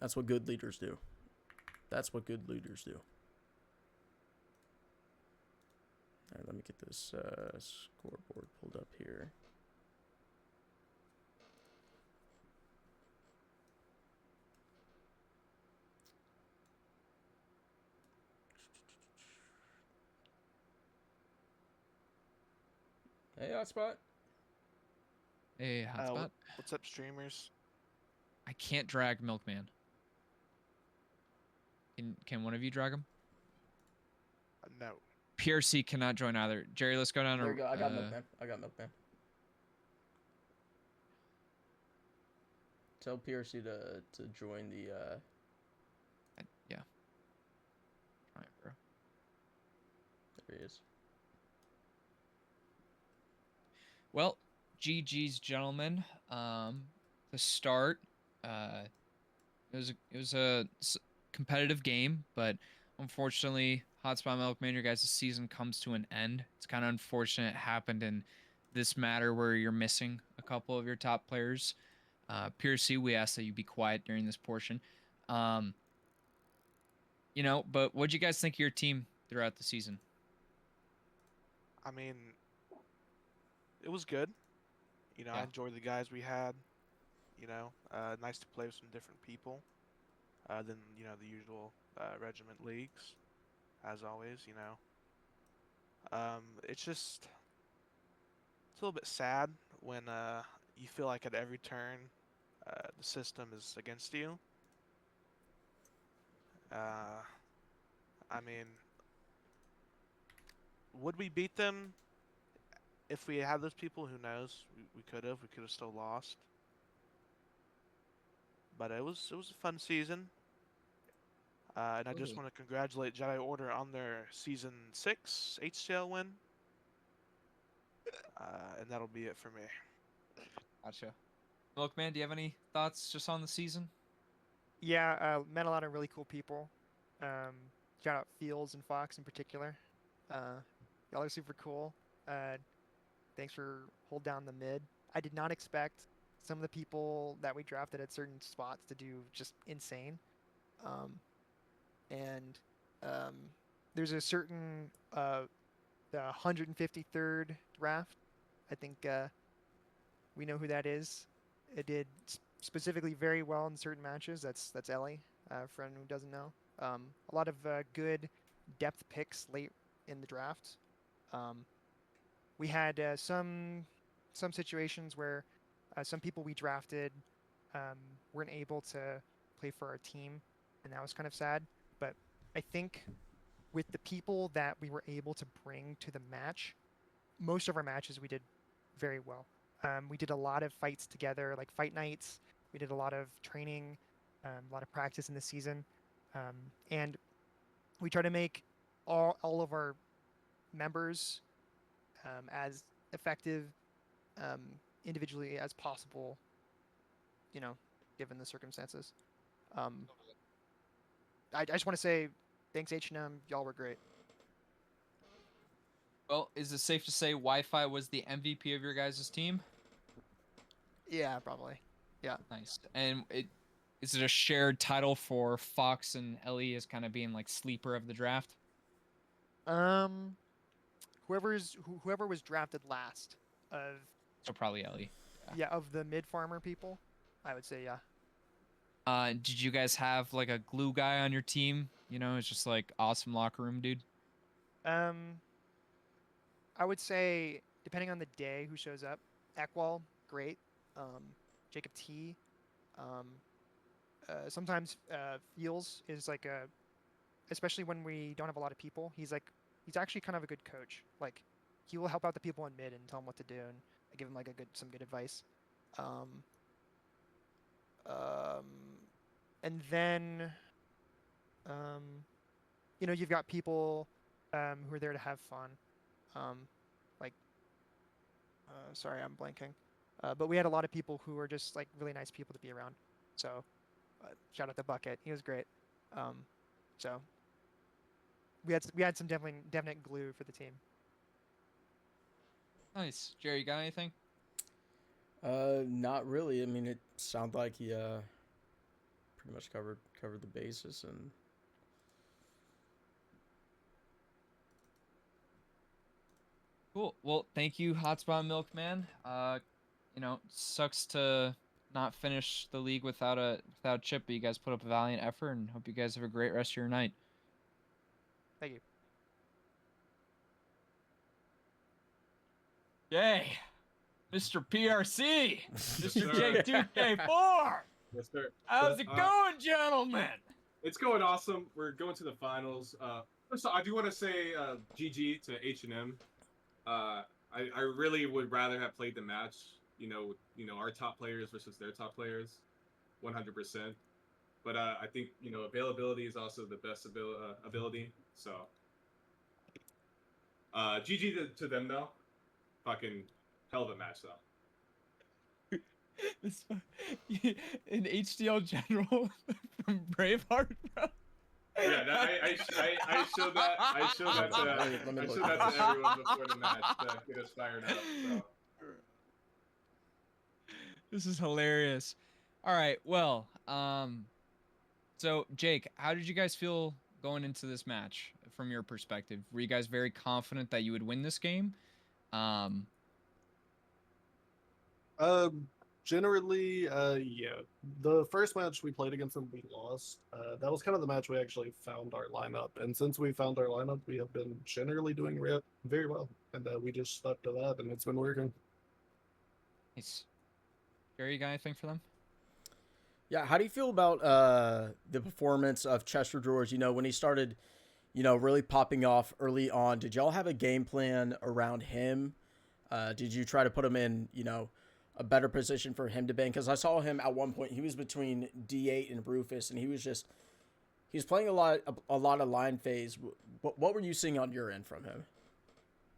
That's what good leaders do. That's what good leaders do. All right, let me get this scoreboard pulled up here. Hey, Hotspot. Hey, hotspot. What's up, streamers? I can't drag Milkman. Can one of you drag him? No. PRC cannot join either. Jerry, let's go down There to. we go. I got Milkman. Tell PRC to join the. Yeah. All right, bro. There he is. Well, GG's, gentlemen. To start, it was a competitive game, but unfortunately, Hotspot Milkman, your guys' season comes to an end. It's kind of unfortunate it happened in this matter where you're missing a couple of your top players. Piercy, we ask that you be quiet during this portion. But what'd you guys think of your team throughout the season? I mean, it was good. I Yeah. enjoyed the guys we had. Nice to play with some different people than the usual regiment leagues, as always. It's just a little bit sad when you feel like at every turn the system is against you. I mean, would we beat them if we had those people? Who knows? We could have. We could have still lost. But it was a fun season. And I just want to congratulate Jedi Order on their season 6 HDL win. And that'll be it for me. Gotcha. Milkman, do you have any thoughts just on the season? Yeah, met a lot of really cool people. Shout out Fields and Fox in particular. Y'all are super cool. Thanks for hold down the mid. I did not expect some of the people that we drafted at certain spots to do just insane. There's a certain the 153rd draft. I think we know who that is. It did specifically very well in certain matches. That's Ellie, for anyone who doesn't know. A lot of good depth picks late in the draft. We had some situations where some people we drafted weren't able to play for our team, and that was kind of sad. But I think with the people that we were able to bring to the match, most of our matches we did very well. We did a lot of fights together, like fight nights. We did a lot of training, a lot of practice in the season, and we try to make all of our members as effective individually as possible, given the circumstances. I just want to say thanks, H&M. Y'all were great. Well, is it safe to say Wi-Fi was the MVP of your guys' team? Yeah, probably. Yeah. Nice. And is it a shared title for Fox and Ellie as kind of being like sleeper of the draft? Whoever was drafted last of So probably Ellie. Yeah, of the mid farmer people, I would say yeah. Did you guys have like a glue guy on your team? You know, it's just like awesome locker room dude. Um, I would say depending on the day who shows up, Ekwall, great. Jacob T. Um, sometimes Feels is like a, especially when we don't have a lot of people. He's actually kind of a good coach. Like he will help out the people in mid and tell them what to do and give them like some good advice. Um, um, and then you've got people who are there to have fun. Like sorry, I'm blanking. But we had a lot of people who were just like really nice people to be around. So shout out to Bucket, he was great. So we had some definite glue for the team. Nice. Jerry, you got anything? Not really. I mean, it sounded like he pretty much covered the bases and. Cool. Well, thank you, Hotspot Milkman. Sucks to not finish the league without a chip, but you guys put up a valiant effort, and hope you guys have a great rest of your night. Thank you. Yay, Mr. PRC, Mr. sir. J2K4. Yes, sir. How's it going, gentlemen? It's going awesome. We're going to the finals. First of all, I do want to say GG to H&M. I really would rather have played the match. Our top players versus their top players, 100%. But I think availability is also the best ability. So GG to them though. Fucking hell of a match though. In HDL General from Braveheart, bro. Yeah, I showed that. I showed that to everyone before the match to get us fired up. So. This is hilarious. All right, well, so Jake, how did you guys feel going into this match from your perspective? Were you guys very confident that you would win this game? Generally, yeah. The first match we played against them, we lost. That was kind of the match we actually found our lineup, and since we found our lineup, we have been generally doing very well, and we just stuck to that, and it's been working. Nice. Jerry, you got anything for them? Yeah, how do you feel about the performance of Chester George? When he started, really popping off early on, did y'all have a game plan around him? Did you try to put him in, a better position for him to bang? Because I saw him at one point, he was between D8 and Rufus, and he was playing a lot of line phase. What were you seeing on your end from him?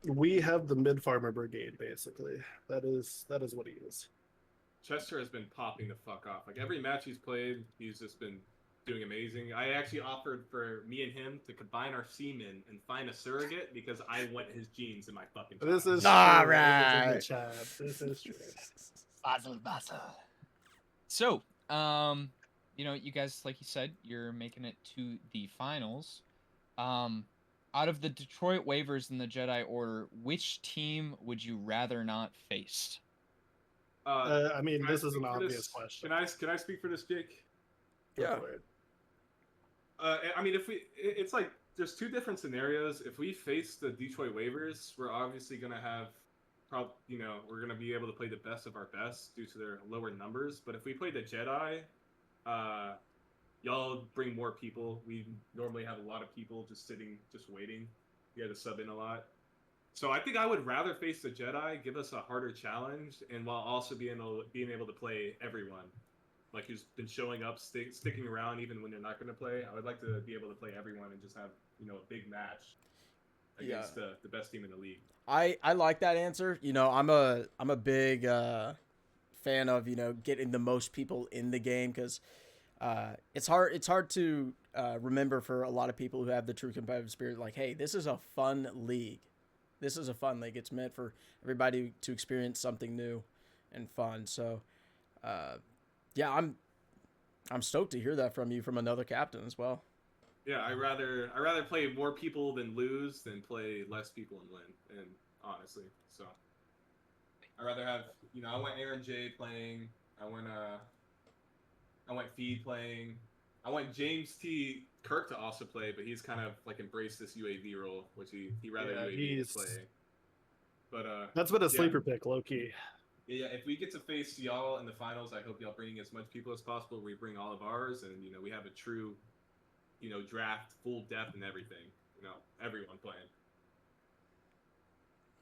We have the mid farmer brigade, basically. That is what he is. Chester has been popping the fuck off. Like every match he's played, he's just been doing amazing. I actually offered for me and him to combine our semen and find a surrogate because I want his genes in my fucking child. This is all true. right. This is true. Basil. So, you guys, like you said, you're making it to the finals. Out of the Detroit waivers in the Jedi Order, which team would you rather not face? I mean, this is an obvious question. Can I speak for this, Jake? Yeah. I mean, it's like there's two different scenarios. If we face the Detroit waivers, we're obviously gonna have, we're gonna be able to play the best of our best due to their lower numbers. But if we play the Jedi, y'all bring more people. We normally have a lot of people just waiting. We had to sub in a lot. So I think I would rather face the Jedi, give us a harder challenge, and while also being able to play everyone, like who's been showing up, sticking around even when they're not going to play. I would like to be able to play everyone and just have a big match against the best team in the league. I like that answer. I'm a big fan of getting the most people in the game because it's hard to remember for a lot of people who have the true competitive spirit. Like, hey, this is a fun league. This is a fun league. It's meant for everybody to experience something new and fun. So, yeah, I'm stoked to hear that from you from another captain as well. Yeah, I rather play more people than lose than play less people and win. And honestly, so I'd rather have, I want Aaron J playing. I want Feed playing. I want James T. Kirk to also play, but he's kind of like embraced this UAV role, which he rather Yeah, UAV than play. But that's been a sleeper pick, low key. Yeah, if we get to face y'all in the finals, I hope y'all bring as much people as possible. We bring all of ours, and we have a true, draft, full depth and everything. Everyone playing.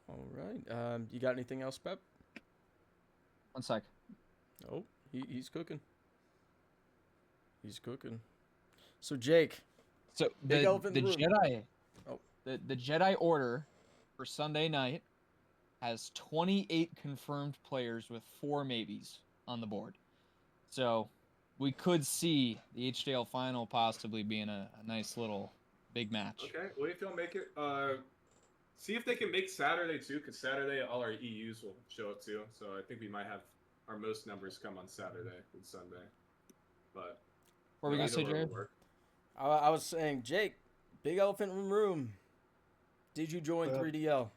All right. You got anything else, Pep? 1 sec. Oh, he's cooking. He's cooking. So Jake. So Big the elephant in the room. Jedi. Oh. The Jedi Order for Sunday night has 28 confirmed players with 4 maybes on the board. So we could see the HDL final possibly being a nice little big match. Okay, well, if y'all make it, see if they can make Saturday too, because Saturday all our EUs will show up too. So I think we might have our most numbers come on Saturday and Sunday. But what are we gonna say, Jared? I was saying, Jake, big elephant in the room. Did you join 3DL?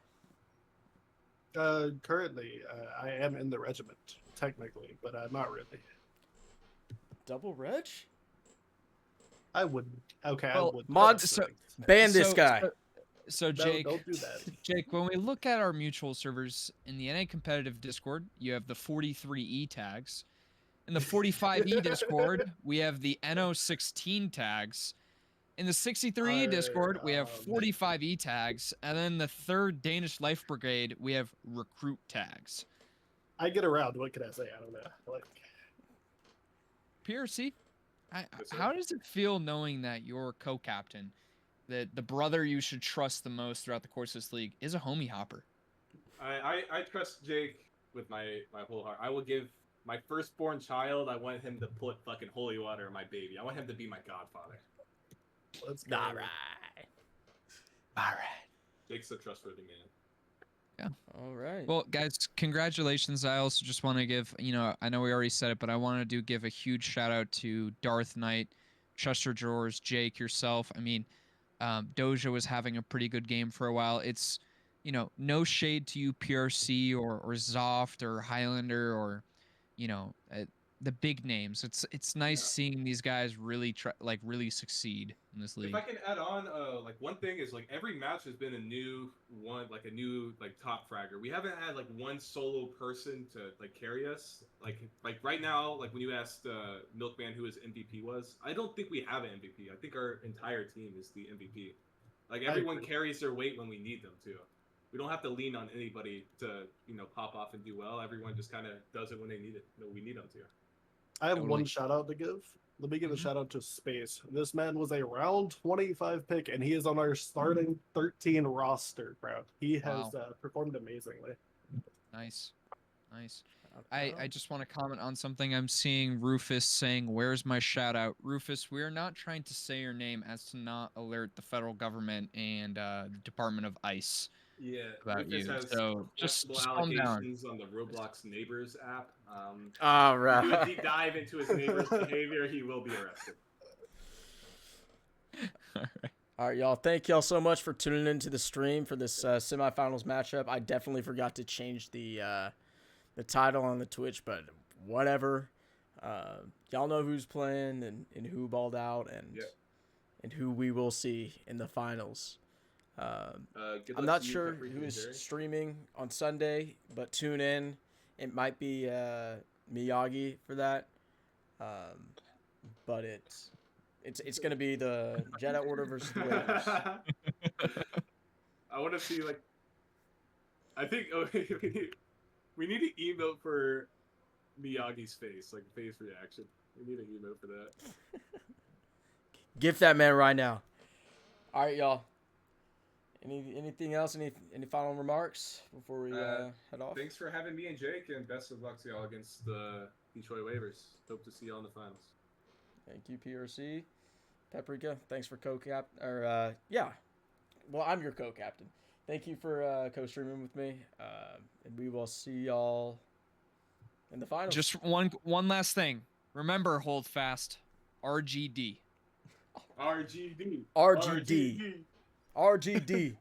Currently, I am in the regiment, technically, but not really. Double reg? I wouldn't. Okay, Well, I would. mods, ban this guy. So Jake, don't do that. Jake, when we look at our mutual servers in the NA competitive Discord, you have the 43E tags. In the 45E Discord, we have the NO16 tags. In the 63E Discord, we have 45E tags. And then the 3rd Danish Life Brigade, we have recruit tags. I get around. What can I say? I don't know. Like, PRC, how does it feel knowing that your co-captain, the brother you should trust the most throughout the course of this league, is a homie hopper? I trust Jake with my whole heart. I will give my firstborn child, I want him to put fucking holy water in my baby. I want him to be my godfather. let's go. All right. Jake's a trustworthy man. Yeah. All right. Well, guys, congratulations. I also just want to give, I know we already said it, but I want to give a huge shout out to Darth Knight, Chester Drawers, Jake, yourself. I mean, Doja was having a pretty good game for a while. It's, no shade to you, PRC or Zoft or Highlander or, the big names. It's nice seeing these guys really really succeed in this league. If I can add on, one thing is every match has been a new one, a new top fragger. We haven't had one solo person to carry us. Like right now, when you asked Milkman who his MVP was, I don't think we have an MVP. I think our entire team is the MVP. Everyone carries their weight when we need them to. We don't have to lean on anybody to pop off and do well. Everyone just kind of does it when they need it. We need them to. I have one shout out to give. Let me give a shout out to Space. This man was a round 25 pick, and he is on our starting 13 roster, bro. He has performed amazingly. Nice. I just want to comment on something. I'm seeing Rufus saying, "Where's my shout out?" Rufus, we are not trying to say your name as to not alert the federal government and the Department of ICE. Yeah, about Rufus you. has So just calm down. allegations on the Roblox Neighbors app. All If you do a right. deep dive into his neighbor's behavior, he will be arrested. All right, y'all. Thank y'all so much for tuning into the stream for this semifinals matchup. I definitely forgot to change the title on the Twitch, but whatever. Y'all know who's playing and who balled out and who we will see in the finals. I'm not sure who is streaming on Sunday, but tune in. It might be Miyagi for that, but it's gonna be the Jedi Order versus the Raiders. I want to see I think we need an emote for Miyagi's face, face reaction. We need an emote for that. Gift that man right now. All right, y'all. Anything else? Any final remarks before we head off? Thanks for having me and Jake, and best of luck to y'all against the Detroit Waivers. Hope to see y'all in the finals. Thank you, PRC. Paprika, thanks for co-cap. Well, I'm your co-captain. Thank you for co-streaming with me, and we will see y'all in the finals. Just one last thing. Remember, hold fast. RGD. RGD. RGD. RGD.